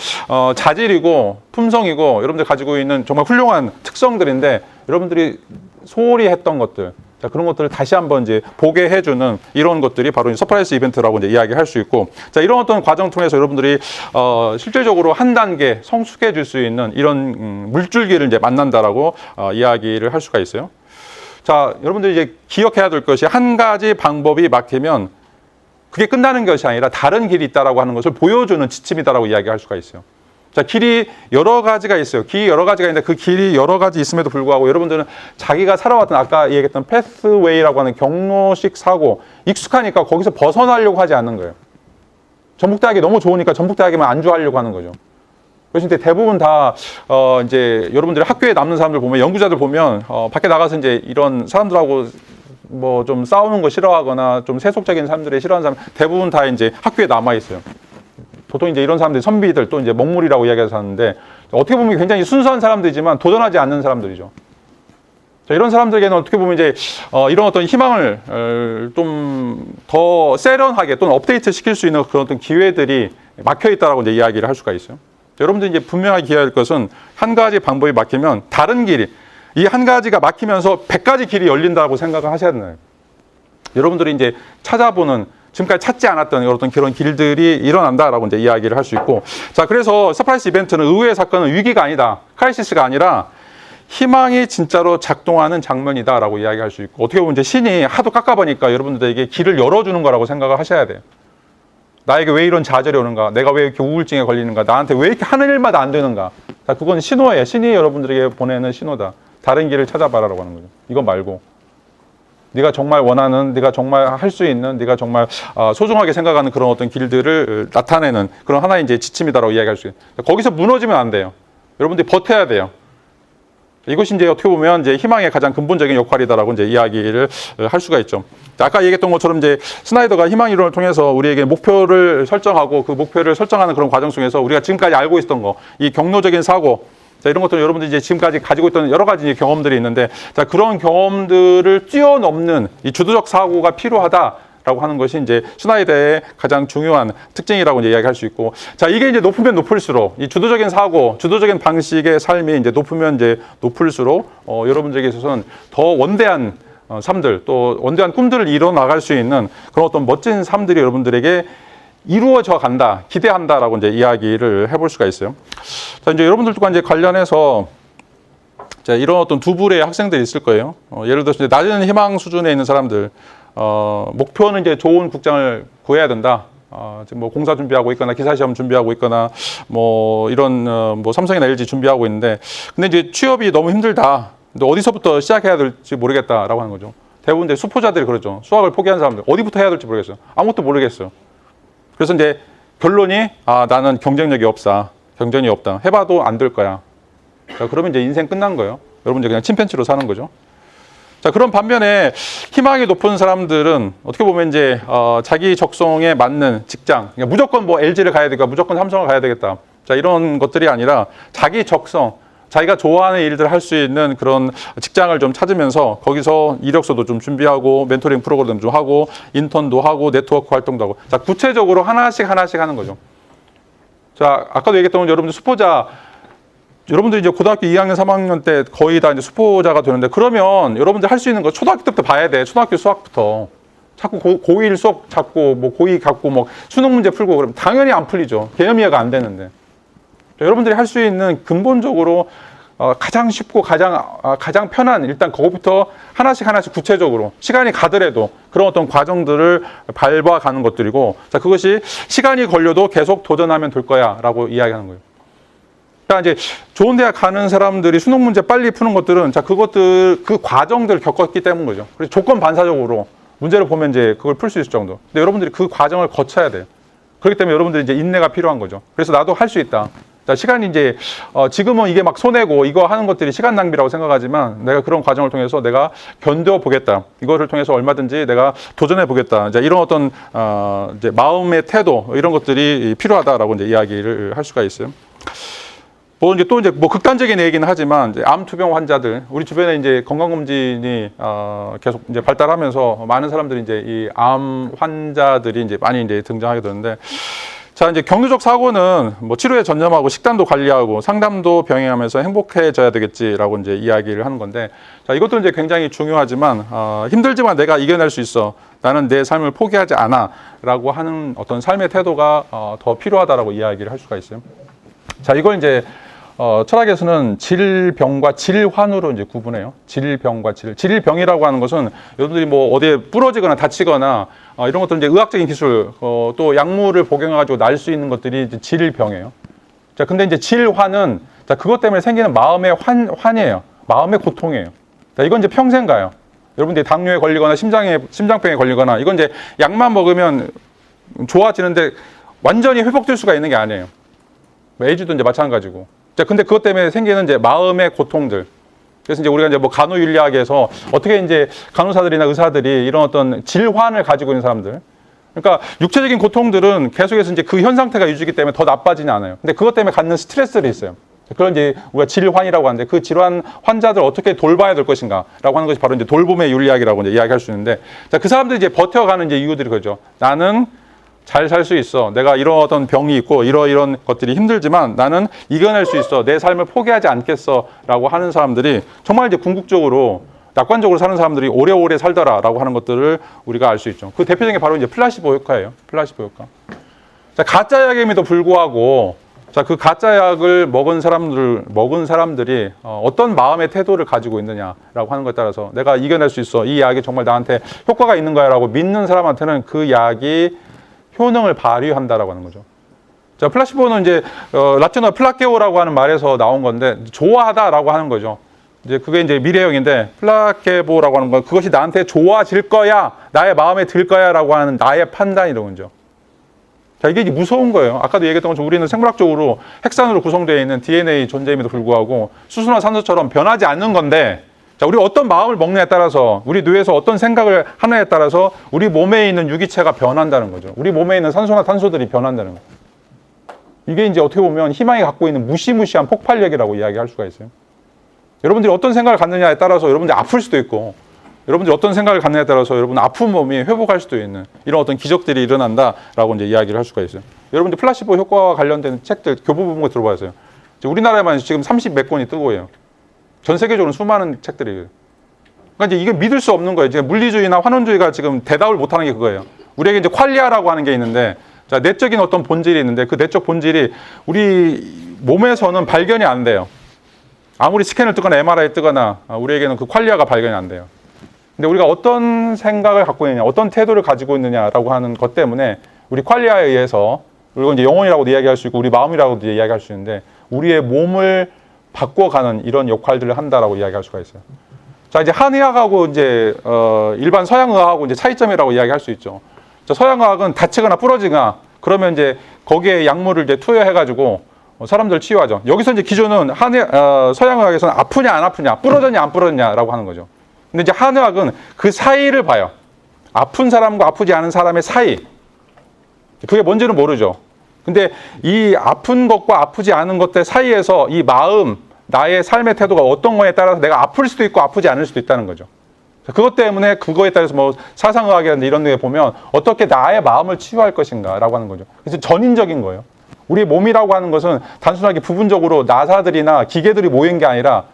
자질이고 품성이고 여러분들이 가지고 있는 정말 훌륭한 특성들인데, 여러분들이 소홀히 했던 것들, 자, 그런 것들을 다시 한번 이제 보게 해주는 이런 것들이 바로 서프라이즈 이벤트라고 이제 이야기할 수 있고, 자, 이런 어떤 과정 통해서 여러분들이 실질적으로 한 단계 성숙해질 수 있는 이런 물줄기를 이제 만난다라고 이야기를 할 수가 있어요. 자, 여러분들이 이제 기억해야 될 것이, 한 가지 방법이 막히면 그게 끝나는 것이 아니라 다른 길이 있다라고 하는 것을 보여주는 지침이다라고 이야기할 수가 있어요. 자, 길이 여러 가지가 있어요. 길이 여러 가지가 있는데 그 길이 여러 가지 있음에도 불구하고 여러분들은 자기가 살아왔던 아까 얘기했던 패스웨이라고 하는 경로식 사고, 익숙하니까 거기서 벗어나려고 하지 않는 거예요. 전북대학이 너무 좋으니까 전북대학에만 안주하려고 하는 거죠. 그래서 이제 대부분 다 이제 여러분들이 학교에 남는 사람들 보면, 연구자들 보면 밖에 나가서 이제 이런 사람들하고 뭐 좀 싸우는 거 싫어하거나 좀 세속적인 사람들이 싫어하는 사람 대부분 다 이제 학교에 남아 있어요. 보통 이제 이런 사람들이 선비들, 또 이제 먹물이라고 이야기해서 하는데, 어떻게 보면 굉장히 순수한 사람들이지만 도전하지 않는 사람들이죠. 자, 이런 사람들에게는 어떻게 보면 이제 이런 어떤 희망을 좀 더 세련하게 또는 업데이트 시킬 수 있는 그런 어떤 기회들이 막혀 있다라고 이제 이야기를 할 수가 있어요. 여러분들이 이제 분명하게 기억할 것은, 한 가지 방법이 막히면 다른 길이, 이 한 가지가 막히면서 100가지 길이 열린다고 생각을 하셔야 되나요? 여러분들이 이제 찾아보는, 지금까지 찾지 않았던 어떤 그런 길들이 일어난다라고 이제 이야기를 할 수 있고, 자, 그래서 서프라이즈 이벤트는 의외의 사건은 위기가 아니다, 크라이시스가 아니라 희망이 진짜로 작동하는 장면이다라고 이야기할 수 있고, 어떻게 보면 이제 신이 하도 깎아보니까 여러분들에게 길을 열어주는 거라고 생각을 하셔야 돼요. 나에게 왜 이런 좌절이 오는가? 내가 왜 이렇게 우울증에 걸리는가? 나한테 왜 이렇게 하는 일마다 안 되는가? 자, 그건 신호예요. 신이 여러분들에게 보내는 신호다. 다른 길을 찾아봐라라고 하는 거죠. 이거 말고. 네가 정말 원하는, 네가 정말 할 수 있는, 네가 정말 소중하게 생각하는 그런 어떤 길들을 나타내는 그런 하나의 이제 지침이다라고 이야기할 수 있어요. 거기서 무너지면 안 돼요. 여러분들이 버텨야 돼요. 이것이 이제 어떻게 보면 이제 희망의 가장 근본적인 역할이다라고 이제 이야기를 할 수가 있죠. 아까 얘기했던 것처럼 이제 스나이더가 희망 이론을 통해서 우리에게 목표를 설정하고, 그 목표를 설정하는 그런 과정 속에서 우리가 지금까지 알고 있었던 거, 이 경로적인 사고, 자, 이런 것들은 여러분들이 이제 지금까지 가지고 있던 여러 가지 경험들이 있는데, 자, 그런 경험들을 뛰어넘는 이 주도적 사고가 필요하다라고 하는 것이 이제 슈나이더의 가장 중요한 특징이라고 이제 이야기할 수 있고, 자, 이게 이제 높으면 높을수록 이 주도적인 사고, 주도적인 방식의 삶이 이제 높으면 이제 높을수록 여러분들에게 있어서는 더 원대한 삶들, 또 원대한 꿈들을 이뤄 나갈 수 있는 그런 어떤 멋진 삶들이 여러분들에게 이루어져 간다, 기대한다라고 이제 이야기를 해볼 수가 있어요. 자, 이제 여러분들과 이제 관련해서 자, 이런 어떤 두 부류의 학생들이 있을 거예요. 예를 들어서 이제 낮은 희망 수준에 있는 사람들, 목표는 이제 좋은 국장을 구해야 된다. 지금 뭐 공사 준비하고 있거나 기사 시험 준비하고 있거나 뭐 이런 뭐 삼성이나 LG 준비하고 있는데, 근데 이제 취업이 너무 힘들다. 근데 어디서부터 시작해야 될지 모르겠다라고 하는 거죠. 대부분 이제 수포자들이 그러죠. 수학을 포기한 사람들 어디부터 해야 될지 모르겠어요. 아무것도 모르겠어요. 그래서 이제 결론이 나는 경쟁력이 없다. 경쟁이 없다. 해봐도 안 될 거야. 자, 그러면 이제 인생 끝난 거예요. 여러분 이제 그냥 침팬지로 사는 거죠. 자, 그런 반면에 희망이 높은 사람들은 어떻게 보면 이제 자기 적성에 맞는 직장, 그러니까 무조건 뭐 LG를 가야 되겠다, 무조건 삼성을 가야 되겠다. 자, 이런 것들이 아니라 자기 적성, 자기가 좋아하는 일들을 할 수 있는 그런 직장을 좀 찾으면서 거기서 이력서도 좀 준비하고 멘토링 프로그램 좀 하고 인턴도 하고 네트워크 활동도 하고, 자, 구체적으로 하나씩 하는 거죠. 자, 아까도 얘기했던 건 여러분들 수포자, 여러분들이 이제 고등학교 2학년, 3학년 때 거의 다 이제 수포자가 되는데, 그러면 여러분들 할 수 있는 거 초등학교 때부터 봐야 돼. 초등학교 수학부터. 자꾸 고1 수업 잡고, 뭐 고2 갖고, 뭐 수능 문제 풀고 그러면 당연히 안 풀리죠. 개념 이해가 안 되는데. 여러분들이 할 수 있는 근본적으로 가장 쉽고 가장 편한, 일단 거기부터 하나씩 구체적으로 시간이 가더라도 그런 어떤 과정들을 밟아가는 것들이고, 자, 그것이 시간이 걸려도 계속 도전하면 될 거야 라고 이야기하는 거예요. 그러니까 이제 좋은 대학 가는 사람들이 수능 문제 빨리 푸는 것들은, 자, 그 과정들을 겪었기 때문인 거죠. 그래서 조건 반사적으로 문제를 보면 이제 그걸 풀 수 있을 정도. 근데 여러분들이 그 과정을 거쳐야 돼요. 그렇기 때문에 여러분들이 이제 인내가 필요한 거죠. 그래서 나도 할 수 있다. 자, 시간이 이제 지금은 이게 막 손해고 이거 하는 것들이 시간 낭비라고 생각하지만, 내가 그런 과정을 통해서 내가 견뎌 보겠다. 이거를 통해서 얼마든지 내가 도전해 보겠다. 이제 이런 어떤 이제 마음의 태도, 이런 것들이 필요하다라고 이제 이야기를 할 수가 있어요. 뭐 이제 또 이제 뭐 극단적인 얘기는 하지만, 이제 암 투병 환자들, 우리 주변에 이제 건강검진이 계속 이제 발달하면서 많은 사람들이 이제 이 암 환자들이 이제 많이 이제 등장하게 되는데, 자, 이제 경류적 사고는 뭐 치료에 전념하고 식단도 관리하고 상담도 병행하면서 행복해져야 되겠지라고 이제 이야기를 하는 건데, 자, 이것도 이제 굉장히 중요하지만, 힘들지만 내가 이겨낼 수 있어. 나는 내 삶을 포기하지 않아라고 하는 어떤 삶의 태도가 더 필요하다라고 이야기를 할 수가 있어요. 자, 이걸 이제 철학에서는 질병과 질환으로 이제 구분해요. 질병과 질병이라고 하는 것은 여러분들이 뭐 어디에 부러지거나 다치거나 이런 것들 이제 의학적인 기술, 또 약물을 복용해가지고 날 수 있는 것들이 이제 질병이에요. 자, 근데 이제 질환은, 자, 그것 때문에 생기는 마음의 환이에요. 마음의 고통이에요. 자, 이건 이제 평생 가요. 여러분들이 당뇨에 걸리거나 심장병에 걸리거나, 이건 이제 약만 먹으면 좋아지는데 완전히 회복될 수가 있는 게 아니에요. 에이즈도 이제 마찬가지고. 자, 근데 그것 때문에 생기는 이제 마음의 고통들. 그래서 이제 우리가 이제 뭐 간호윤리학에서 어떻게 이제 간호사들이나 의사들이 이런 어떤 질환을 가지고 있는 사람들. 그러니까 육체적인 고통들은 계속해서 이제 그 현 상태가 유지되기 때문에 더 나빠지지 않아요. 근데 그것 때문에 갖는 스트레스들이 있어요. 그런 이제 우리가 질환이라고 하는데, 그 질환 환자들 어떻게 돌봐야 될 것인가라고 하는 것이 바로 이제 돌봄의 윤리학이라고 이제 이야기할 수 있는데, 자, 그 사람들이 이제 버텨가는 이제 이유들이 그죠. 나는 잘 살 수 있어. 내가 이런 어떤 병이 있고 이런 것들이 힘들지만 나는 이겨낼 수 있어. 내 삶을 포기하지 않겠어. 라고 하는 사람들이 정말 이제 궁극적으로, 낙관적으로 사는 사람들이 오래오래 살더라라고 하는 것들을 우리가 알 수 있죠. 그 대표적인 게 바로 이제 플라시보 효과예요. 플라시보 효과. 자, 가짜 약임에도 불구하고, 자, 그 가짜 약을 먹은 사람들이 어떤 마음의 태도를 가지고 있느냐라고 하는 것에 따라서 내가 이겨낼 수 있어. 이 약이 정말 나한테 효과가 있는 거야라고 믿는 사람한테는 그 약이 효능을 발휘한다라고 하는 거죠. 자, 플라시보는 이제 라틴어 플라케오라고 하는 말에서 나온 건데, 좋아하다라고 하는 거죠. 이제 그게 이제 미래형인데, 플라케보라고 하는 건 그것이 나한테 좋아질 거야, 나의 마음에 들 거야라고 하는 나의 판단이라는 거죠. 자, 이게 무서운 거예요. 아까도 얘기했던 것처럼 우리는 생물학적으로 핵산으로 구성되어 있는 DNA 존재임에도 불구하고 수소나 산소처럼 변하지 않는 건데, 자, 우리가 어떤 마음을 먹느냐에 따라서, 우리 뇌에서 어떤 생각을 하느냐에 따라서 우리 몸에 있는 유기체가 변한다는 거죠. 우리 몸에 있는 산소나 탄소들이 변한다는 거죠. 이게 이제 어떻게 보면 희망이 갖고 있는 무시무시한 폭발력이라고 이야기할 수가 있어요. 여러분들이 어떤 생각을 갖느냐에 따라서 여러분들이 아플 수도 있고, 여러분들이 어떤 생각을 갖느냐에 따라서 여러분 아픈 몸이 회복할 수도 있는 이런 어떤 기적들이 일어난다라고 이제 이야기를 할 수가 있어요. 여러분들 플라시보 효과와 관련된 책들 교보문고 들어봐야죠. 우리나라에만 지금 30몇 권이 뜨고 해요. 전 세계적으로 수많은 책들이. 그러니까 이제 이게 믿을 수 없는 거예요. 이제 물리주의나 환원주의가 지금 대답을 못하는 게 그거예요. 우리에게 이제 퀄리아라고 하는 게 있는데, 자, 내적인 어떤 본질이 있는데 그 내적 본질이 우리 몸에서는 발견이 안 돼요. 아무리 스캔을 뜨거나 MRI 뜨거나 우리에게는 그 퀄리아가 발견이 안 돼요. 근데 우리가 어떤 생각을 갖고 있느냐, 어떤 태도를 가지고 있느냐라고 하는 것 때문에 우리 퀄리아에 의해서, 그리고 이제 영혼이라고도 이야기할 수 있고 우리 마음이라고도 이야기할 수 있는데 우리의 몸을 바꿔가는 이런 역할들을 한다라고 이야기할 수가 있어요. 자, 이제 한의학하고 이제 일반 서양의학하고 이제 차이점이라고 이야기할 수 있죠. 자, 서양의학은 다치거나 부러지거나 그러면 이제 거기에 약물을 이제 투여해가지고 사람들 치유하죠. 여기서 이제 기준은 서양의학에서는 아프냐 안 아프냐, 부러졌냐 안 부러졌냐라고 하는 거죠. 근데 이제 한의학은 그 사이를 봐요. 아픈 사람과 아프지 않은 사람의 사이. 그게 뭔지는 모르죠. 근데 이 아픈 것과 아프지 않은 것들 사이에서 이 마음, 나의 삶의 태도가 어떤 거에 따라서 내가 아플 수도 있고 아프지 않을 수도 있다는 거죠. 그것 때문에 그거에 따라서 뭐 사상의학이라든지 이런 데 보면 어떻게 나의 마음을 치유할 것인가라고 하는 거죠. 그래서 전인적인 거예요. 우리 몸이라고 하는 것은 단순하게 부분적으로 나사들이나 기계들이 모인 게 아니라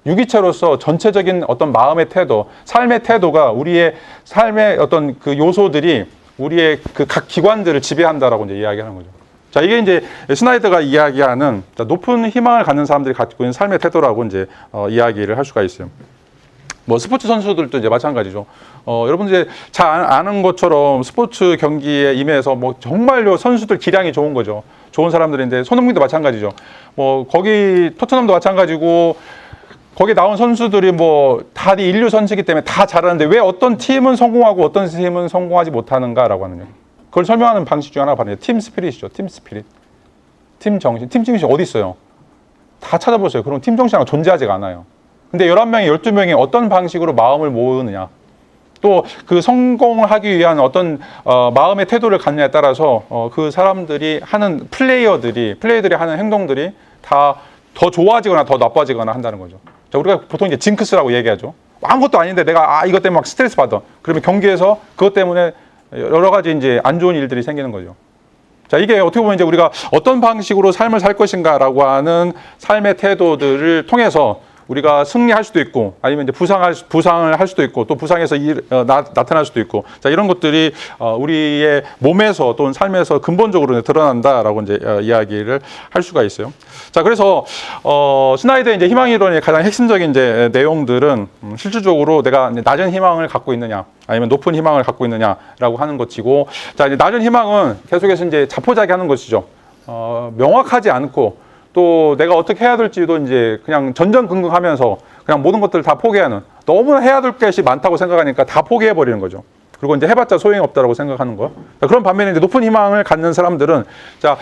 유기체로서 전체적인 어떤 마음의 태도, 삶의 태도가 우리의 삶의 어떤 그 요소들이 우리의 그 각 기관들을 지배한다라고 이제 이야기하는 거죠. 자, 이게 이제 슈나이더가 이야기하는 높은 희망을 갖는 사람들이 갖고 있는 삶의 태도라고 이제 이야기를 할 수가 있어요. 뭐 스포츠 선수들도 이제 마찬가지죠. 여러분 이제 잘 아는 것처럼 스포츠 경기에 임해서 뭐 정말로 선수들 기량이 좋은 거죠. 좋은 사람들인데 손흥민도 마찬가지죠. 뭐 거기 토트넘도 마찬가지고 거기 나온 선수들이 뭐 다 인류 선수이기 때문에 다 잘하는데 왜 어떤 팀은 성공하고 어떤 팀은 성공하지 못하는가라고 하는 거예요. 그걸 설명하는 방식 중 하나가 바로 팀 스피릿이죠. 팀 스피릿. 팀 정신. 팀 정신이 어디 있어요? 다 찾아보세요. 그럼 팀 정신이 존재하지가 않아요. 근데 11명이 12명이 어떤 방식으로 마음을 모으느냐. 또 그 성공을 하기 위한 어떤 마음의 태도를 갖느냐에 따라서 그 사람들이 하는 플레이들이 하는 행동들이 다 더 좋아지거나 더 나빠지거나 한다는 거죠. 자, 우리가 보통 이제 징크스라고 얘기하죠. 아무것도 아닌데 내가 이것 때문에 막 스트레스 받아. 그러면 경기에서 그것 때문에 여러 가지 이제 안 좋은 일들이 생기는 거죠. 자, 이게 어떻게 보면 이제 우리가 어떤 방식으로 삶을 살 것인가라고 하는 삶의 태도들을 통해서 우리가 승리할 수도 있고 아니면 이제 부상을 할 수도 있고 또 부상에서 나타날 수도 있고 자, 이런 것들이 우리의 몸에서 또는 삶에서 근본적으로 드러난다라고 이제 이야기를 할 수가 있어요. 자, 그래서 슈나이더의 이제 희망이론의 가장 핵심적인 이제 내용들은 실질적으로 내가 낮은 희망을 갖고 있느냐 아니면 높은 희망을 갖고 있느냐라고 하는 것이고 자, 이제 낮은 희망은 계속해서 이제 자포자기하는 것이죠. 명확하지 않고 또 내가 어떻게 해야 될지도 이제 그냥 전전긍긍하면서 그냥 모든 것들을 다 포기하는 너무나 해야 될 것이 많다고 생각하니까 다 포기해버리는 거죠. 그리고 이제 해봤자 소용이 없다라고 생각하는 거. 자, 그런 반면에 이제 높은 희망을 갖는 사람들은 자,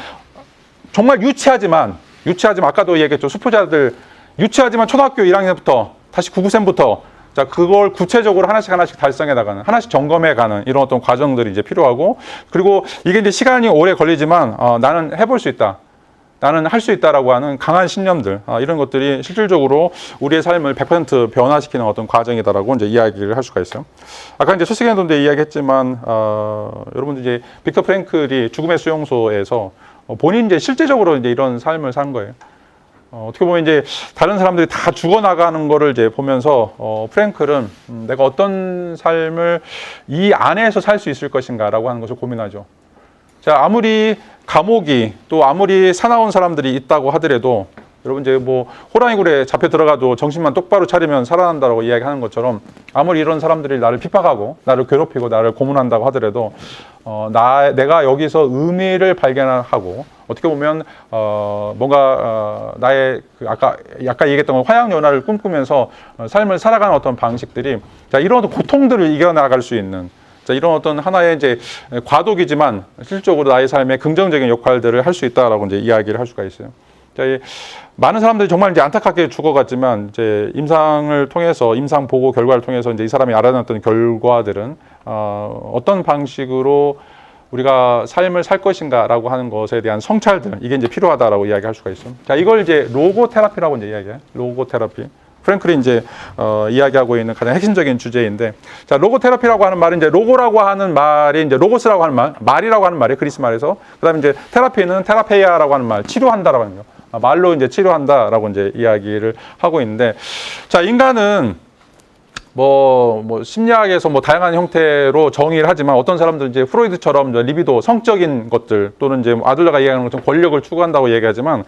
정말 유치하지만 아까도 얘기했죠. 수포자들 유치하지만 초등학교 1학년부터 다시 9구생부터 자, 그걸 구체적으로 하나씩 달성해 나가는, 하나씩 점검해 가는 이런 어떤 과정들이 이제 필요하고 그리고 이게 이제 시간이 오래 걸리지만 나는 해볼 수 있다. 나는 할 수 있다라고 하는 강한 신념들 이런 것들이 실질적으로 우리의 삶을 100% 변화시키는 어떤 과정이다라고 이제 이야기를 할 수가 있어요. 아까 이제 수식에도 이야기했지만 여러분들 이제 빅터 프랭클이 죽음의 수용소에서 본인 이제 실제적으로 이제 이런 삶을 산 거예요. 어떻게 보면 이제 다른 사람들이 다 죽어나가는 거를 이제 보면서 프랭클은 내가 어떤 삶을 이 안에서 살 수 있을 것인가라고 하는 것을 고민하죠. 자, 아무리 감옥이 또 아무리 사나운 사람들이 있다고 하더라도 여러분 이제 뭐 호랑이 굴에 잡혀 들어가도 정신만 똑바로 차리면 살아난다고 이야기하는 것처럼 아무리 이런 사람들이 나를 핍박하고 나를 괴롭히고 나를 고문한다고 하더라도 내가 여기서 의미를 발견하고 어떻게 보면 뭔가 나의 그 아까 얘기했던 화양연화를 꿈꾸면서 삶을 살아가는 어떤 방식들이 자, 이런 어떤 고통들을 이겨나갈 수 있는 자, 이런 어떤 하나의 이제 과도기지만 실질적으로 나의 삶에 긍정적인 역할들을 할 수 있다라고 이제 이야기를 할 수가 있어요. 자, 많은 사람들이 정말 이제 안타깝게 죽어갔지만 이제 임상 보고 결과를 통해서 이제 이 사람이 알아냈던 결과들은 어떤 방식으로 우리가 삶을 살 것인가라고 하는 것에 대한 성찰들 이게 이제 필요하다라고 이야기할 수가 있어요. 자, 이걸 이제 로고 테라피라고 이제 이야기해요. 로고 테라피. 프랭클이 이제 이야기하고 있는 가장 핵심적인 주제인데, 자, 로고 테라피라고 하는 말은 이제 로고라고 하는 말이 이제 로고스라고 하는 말이라고 하는 말이 그리스 말에서, 그다음에 이제 테라피는 테라페이아라고 하는 말, 치료한다라고 하는 거, 말로 이제 치료한다라고 이제 이야기를 하고 있는데, 자, 인간은 뭐 심리학에서 뭐 다양한 형태로 정의를 하지만 어떤 사람들은 이제 프로이드처럼 리비도, 성적인 것들 또는 이제 아들러가 얘기하는 것처럼 권력을 추구한다고 얘기하지만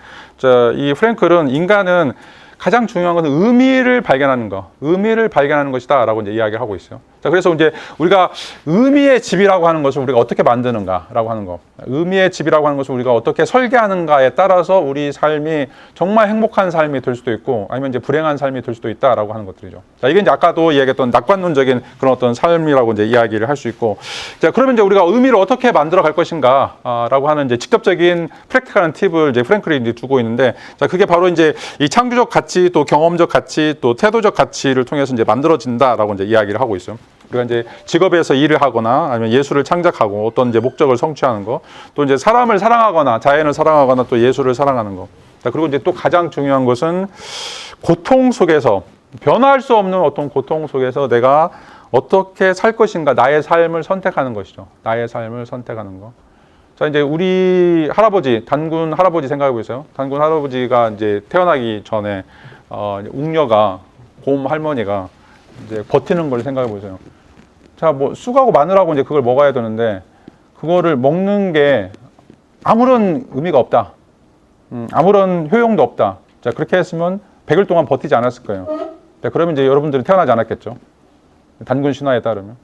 이 프랭클은 인간은 가장 중요한 것은 의미를 발견하는 거, 의미를 발견하는 것이다라고 이제 이야기를 하고 있어요. 자, 그래서 이제 우리가 의미의 집이라고 하는 것을 우리가 어떻게 만드는가라고 하는 거, 의미의 집이라고 하는 것을 우리가 어떻게 설계하는가에 따라서 우리 삶이 정말 행복한 삶이 될 수도 있고 아니면 이제 불행한 삶이 될 수도 있다라고 하는 것들이죠. 자, 이게 이제 아까도 이야기했던 낙관론적인 그런 어떤 삶이라고 이제 이야기를 할 수 있고, 자, 그러면 이제 우리가 의미를 어떻게 만들어 갈 것인가라고 하는 이제 직접적인 프랙티컬한 팁을 이제 프랭클이 이제 두고 있는데, 자, 그게 바로 이제 이 창조적 가치, 또 경험적 가치, 또 태도적 가치를 통해서 이제 만들어진다라고 이제 이야기를 하고 있어요. 우리가 이제 직업에서 일을 하거나 아니면 예술을 창작하고 어떤 이제 목적을 성취하는 거, 또 이제 사람을 사랑하거나 자연을 사랑하거나 또 예술을 사랑하는 거. 자, 그리고 이제 또 가장 중요한 것은 고통 속에서, 변화할 수 없는 어떤 고통 속에서 내가 어떻게 살 것인가, 나의 삶을 선택하는 것이죠. 나의 삶을 선택하는 거. 자, 이제 우리 할아버지, 단군 할아버지 생각해 보세요. 단군 할아버지가 이제 태어나기 전에 웅녀가, 곰 할머니가 이제 버티는 걸 생각해 보세요. 자, 뭐 쑥하고 마늘하고 이제 그걸 먹어야 되는데 그거를 먹는 게 아무런 의미가 없다. 아무런 효용도 없다. 자, 그렇게 했으면 100일 동안 버티지 않았을 거예요. 자, 그러면 이제 여러분들이 태어나지 않았겠죠. 단군 신화에 따르면.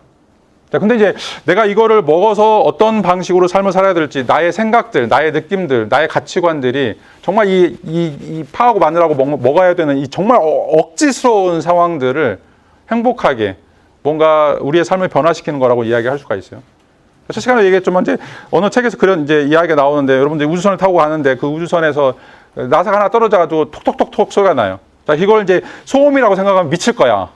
자, 근데 이제 내가 이거를 먹어서 어떤 방식으로 삶을 살아야 될지, 나의 생각들, 나의 느낌들, 나의 가치관들이 정말 이 파하고 마늘하고 먹어야 되는 이 정말 억지스러운 상황들을 행복하게 뭔가 우리의 삶을 변화시키는 거라고 이야기할 수가 있어요. 첫 시간에 얘기했지만 이제 어느 책에서 그런 이제 이야기가 나오는데, 여러분들이 우주선을 타고 가는데 그 우주선에서 나사가 하나 떨어져가지고 톡톡톡톡 소리가 나요. 자, 이걸 이제 소음이라고 생각하면 미칠 거야.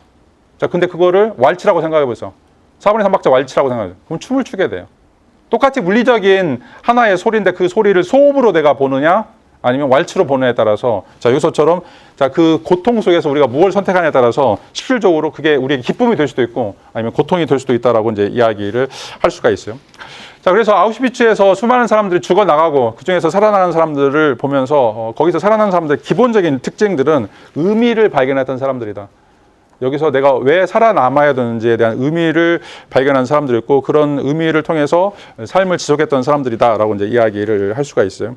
자, 근데 그거를 왈츠라고 생각해 보세요. 4분의 3박자 왈츠라고 생각해요. 그럼 춤을 추게 돼요. 똑같이 물리적인 하나의 소리인데 그 소리를 소음으로 내가 보느냐 아니면 왈츠로 보느냐에 따라서, 자, 여기서처럼 자, 그 고통 속에서 우리가 무엇을 선택하냐에 따라서 실질적으로 그게 우리에게 기쁨이 될 수도 있고 아니면 고통이 될 수도 있다라고 이제 이야기를 할 수가 있어요. 자, 그래서 아우슈비츠에서 수많은 사람들이 죽어나가고 그중에서 살아나는 사람들을 보면서 거기서 살아나는 사람들의 기본적인 특징들은 의미를 발견했던 사람들이다. 여기서 내가 왜 살아남아야 되는지에 대한 의미를 발견한 사람들이었고, 그런 의미를 통해서 삶을 지속했던 사람들이다라고 이제 이야기를 할 수가 있어요.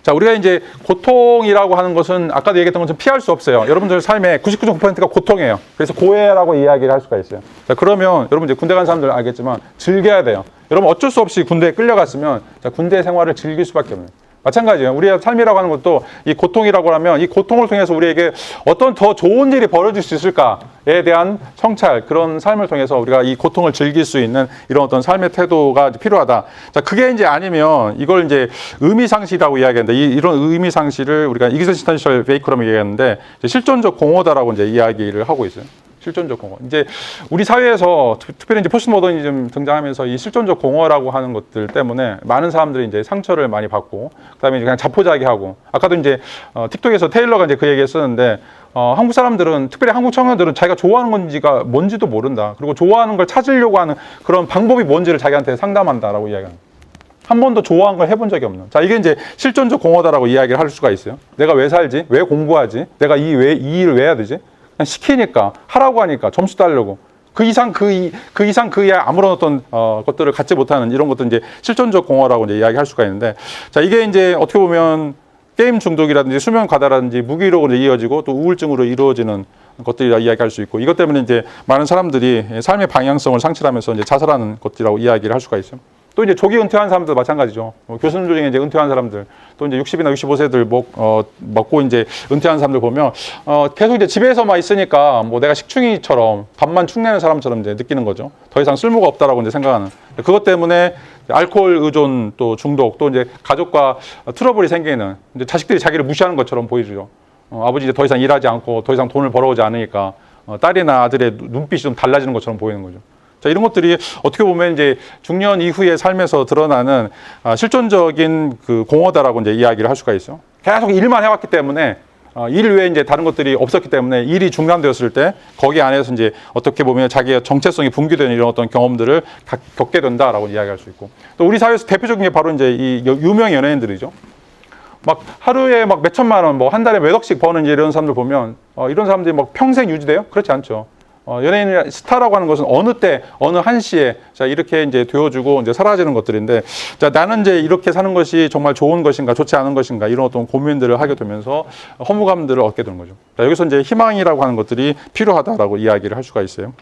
자, 우리가 이제 고통이라고 하는 것은 아까도 얘기했던 것처럼 피할 수 없어요. 여러분들 삶의 99.9%가 고통이에요. 그래서 고해라고 이야기를 할 수가 있어요. 자, 그러면 여러분 이제 군대 간 사람들 알겠지만 즐겨야 돼요. 여러분 어쩔 수 없이 군대에 끌려갔으면 자, 군대 생활을 즐길 수밖에 없는. 마찬가지예요. 우리의 삶이라고 하는 것도 이 고통이라고 하면 이 고통을 통해서 우리에게 어떤 더 좋은 일이 벌어질 수 있을까에 대한 성찰, 그런 삶을 통해서 우리가 이 고통을 즐길 수 있는 이런 어떤 삶의 태도가 필요하다. 자, 그게 이제 아니면 이걸 이제 의미상실이라고 이야기하는데, 이런 의미상실을 우리가 이기전시스턴셜 베이커라고 얘기하는데 실존적 공허다라고 이제 이야기를 하고 있어요. 실존적 공허. 이제 우리 사회에서 특별히 이제 포스트모더니즘 등장하면서 이 실존적 공허라고 하는 것들 때문에 많은 사람들이 이제 상처를 많이 받고, 그다음에 이제 그냥 자포자기하고, 아까도 이제 틱톡에서 테일러가 이제 그 얘기했었는데, 한국 사람들은, 특별히 한국 청년들은 자기가 좋아하는 건지가 뭔지도 모른다. 그리고 좋아하는 걸 찾으려고 하는 그런 방법이 뭔지를 자기한테 상담한다라고 이야기합니다. 한 번도 좋아한 걸 해본 적이 없는. 자, 이게 이제 실존적 공허다라고 이야기를 할 수가 있어요. 내가 왜 살지? 왜 공부하지? 내가 이 일을 왜 해야 되지? 그냥 시키니까, 하라고 하니까, 점수 따려고. 그 이상 이하 아무런 어떤 것들을 갖지 못하는 이런 것들 이제 실존적 공허라고 이제 이야기할 수가 있는데, 자, 이게 이제 어떻게 보면 게임 중독이라든지 수면 과다라든지 무기력으로 이어지고 또 우울증으로 이루어지는 것들이라 이야기할 수 있고, 이것 때문에 이제 많은 사람들이 삶의 방향성을 상실하면서 이제 자살하는 것들이라고 이야기를 할 수가 있어요. 또 이제 조기 은퇴한 사람들 마찬가지죠. 교수님들 중에 이제 은퇴한 사람들, 또 이제 60이나 65세들 먹고 이제 은퇴한 사람들 보면 계속 이제 집에서만 있으니까 뭐 내가 식충이처럼 밥만 축내는 사람처럼 이제 느끼는 거죠. 더 이상 쓸모가 없다라고 이제 생각하는. 그것 때문에 알코올 의존, 또 중독, 또 이제 가족과 트러블이 생기는, 이제 자식들이 자기를 무시하는 것처럼 보이죠. 아버지 이제 더 이상 일하지 않고 더 이상 돈을 벌어오지 않으니까 딸이나 아들의 눈빛이 좀 달라지는 것처럼 보이는 거죠. 자, 이런 것들이 어떻게 보면 이제 중년 이후의 삶에서 드러나는 실존적인 그 공허다라고 이제 이야기를 할 수가 있어요. 계속 일만 해왔기 때문에 일 외에 이제 다른 것들이 없었기 때문에 일이 중단되었을 때 거기 안에서 이제 어떻게 보면 자기의 정체성이 붕괴되는 이런 어떤 경험들을 겪게 된다라고 이야기할 수 있고, 또 우리 사회에서 대표적인 게 바로 이제 이 유명 연예인들이죠. 막 하루에 막 몇천만 원, 뭐 한 달에 몇 억씩 버는 이런 사람들 보면 이런 사람들이 막 평생 유지돼요? 그렇지 않죠. 연예인의 스타라고 하는 것은 어느 때, 어느 한시에 자, 이렇게 이제 되어주고 이제 사라지는 것들인데, 자, 나는 이제 이렇게 사는 것이 정말 좋은 것인가, 좋지 않은 것인가, 이런 어떤 고민들을 하게 되면서 허무감들을 얻게 되는 거죠. 자, 여기서 이제 희망이라고 하는 것들이 필요하다라고 이야기를 할 수가 있어요.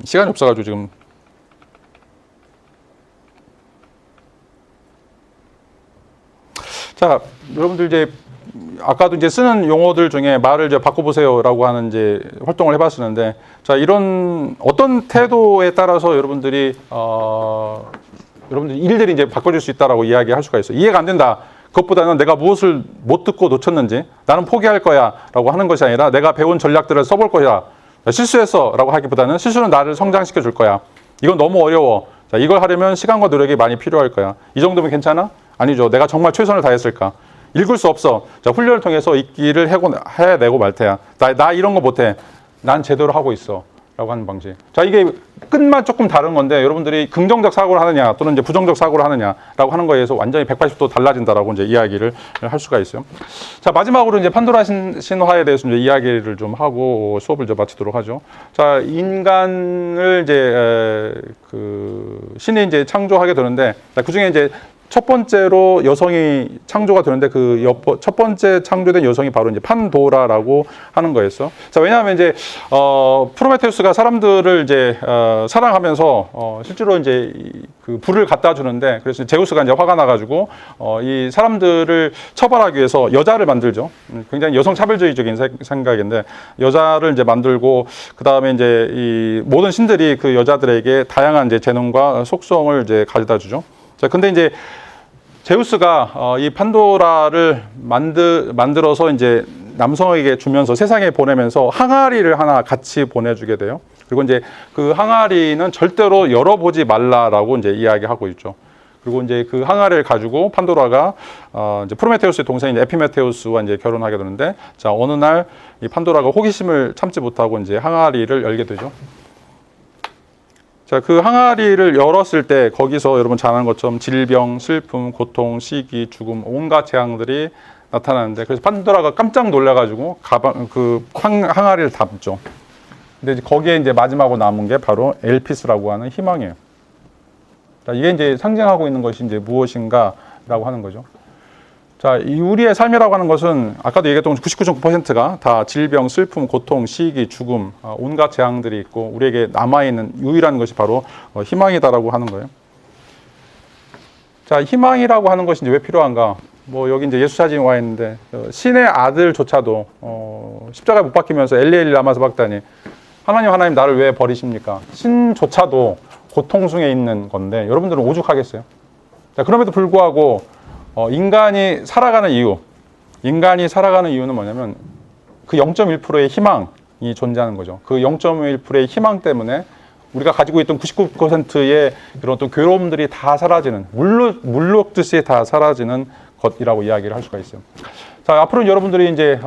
시간이 없어가지고 지금. 자, 여러분들 이제 아까도 이제 쓰는 용어들 중에 말을 이제 바꿔보세요라고 하는 이제 활동을 해봤었는데, 자, 이런 어떤 태도에 따라서 여러분들이 일들이 이제 바꿔질 수 있다라고 이야기할 수가 있어요. 이해가 안 된다. 그것보다는 내가 무엇을 못 듣고 놓쳤는지, 나는 포기할 거야라고 하는 것이 아니라 내가 배운 전략들을 써볼 거야. 실수했어라고 하기보다는 실수는 나를 성장시켜 줄 거야. 이건 너무 어려워. 자, 이걸 하려면 시간과 노력이 많이 필요할 거야. 이 정도면 괜찮아? 아니죠. 내가 정말 최선을 다했을까? 읽을 수 없어. 자, 훈련을 통해서 읽기를 해내고 말 테야. 나 이런 거 못해. 난 제대로 하고 있어. 라고 하는 방식. 자, 이게 끝만 조금 다른 건데, 여러분들이 긍정적 사고를 하느냐, 또는 이제 부정적 사고를 하느냐라고 하는 거에 의해서 완전히 180도 달라진다라고 이제 이야기를 할 수가 있어요. 자, 마지막으로 이제 판도라 신화에 대해서 이제 이야기를 좀 하고 수업을 좀 마치도록 하죠. 자, 인간을 이제 신이 이제 창조하게 되는데, 그 중에 이제 첫 번째로 여성이 창조가 되는데, 그 첫 번째 창조된 여성이 바로 이제 판도라라고 하는 거였어. 자, 왜냐하면 이제 프로메테우스가 사람들을 이제 사랑하면서 실제로 이제 그 불을 갖다 주는데, 그래서 제우스가 이제 화가 나가지고 이 사람들을 처벌하기 위해서 여자를 만들죠. 굉장히 여성 차별주의적인 생각인데, 여자를 이제 만들고, 그 다음에 이제 이 모든 신들이 그 여자들에게 다양한 이제 재능과 속성을 이제 가져다 주죠. 자, 근데 이제 제우스가 이 판도라를 만들어서 이제 남성에게 주면서 세상에 보내면서 항아리를 하나 같이 보내주게 돼요. 그리고 이제 그 항아리는 절대로 열어보지 말라라고 이제 이야기하고 있죠. 그리고 이제 그 항아리를 가지고 판도라가 이제 프로메테우스의 동생인 에피메테우스와 이제 결혼하게 되는데, 자, 어느 날 이 판도라가 호기심을 참지 못하고 이제 항아리를 열게 되죠. 자, 그 항아리를 열었을 때 거기서 여러분 잘 아는 것처럼 질병, 슬픔, 고통, 시기, 죽음, 온갖 재앙들이 나타나는데, 그래서 판도라가 깜짝 놀라가지고 항아리를 닫죠. 근데 이제 거기에 이제 마지막으로 남은 게 바로 엘피스라고 하는 희망이에요. 자, 이게 이제 상징하고 있는 것이 이제 무엇인가라고 하는 거죠. 자, 우리의 삶이라고 하는 것은 아까도 얘기했던 99.9%가 다 질병, 슬픔, 고통, 시기, 죽음, 온갖 재앙들이 있고, 우리에게 남아있는 유일한 것이 바로 희망이다라고 하는 거예요. 자, 희망이라고 하는 것이 이제 왜 필요한가? 뭐 여기 이제 예수 사진이 와 있는데, 신의 아들조차도 십자가에 못 박히면서 엘리 라마 사박다니, 하나님 나를 왜 버리십니까? 신조차도 고통 중에 있는 건데 여러분들은 오죽하겠어요? 자, 그럼에도 불구하고 인간이 살아가는 이유는 뭐냐면 그 0.1%의 희망이 존재하는 거죠. 그 0.1%의 희망 때문에 우리가 가지고 있던 99%의 그런 어떤 괴로움들이 다 사라지는, 물먹듯이 다 사라지는 것이라고 이야기를 할 수가 있어요. 자, 앞으로 여러분들이 이제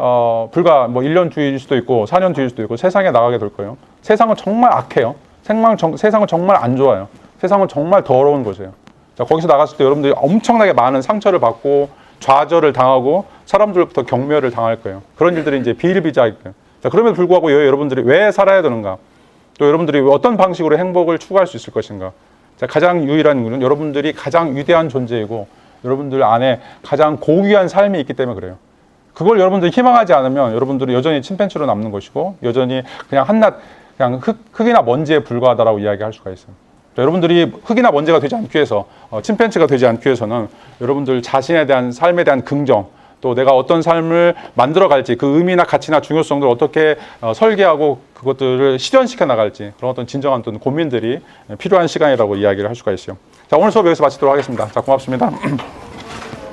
불과 뭐 1년 뒤일 수도 있고 4년 뒤일 수도 있고 세상에 나가게 될 거예요. 세상은 정말 악해요. 세상은 정말 안 좋아요. 세상은 정말 더러운 곳이에요. 자, 거기서 나갔을 때 여러분들이 엄청나게 많은 상처를 받고 좌절을 당하고 사람들부터 경멸을 당할 거예요. 그런 일들이 이제 비일비재할 거예요. 자, 그럼에도 불구하고 여러분들이 왜 살아야 되는가? 또 여러분들이 어떤 방식으로 행복을 추구할 수 있을 것인가? 자, 가장 유일한 이유는 여러분들이 가장 위대한 존재이고 여러분들 안에 가장 고귀한 삶이 있기 때문에 그래요. 그걸 여러분들이 희망하지 않으면 여러분들은 여전히 침팬지로 남는 것이고 여전히 그냥 한낱 그냥 흙이나 먼지에 불과하다라고 이야기할 수가 있어요. 여러분들이 흙이나 먼지가 되지 않기 위해서, 침팬지가 되지 않기 위해서는 여러분들 자신에 대한 삶에 대한 긍정, 또 내가 어떤 삶을 만들어 갈지, 그 의미나 가치나 중요성들을 어떻게 설계하고 그것들을 실현시켜 나갈지, 그런 어떤 진정한 어떤 고민들이 필요한 시간이라고 이야기를 할 수가 있어요. 자, 오늘 수업 여기서 마치도록 하겠습니다. 자, 고맙습니다.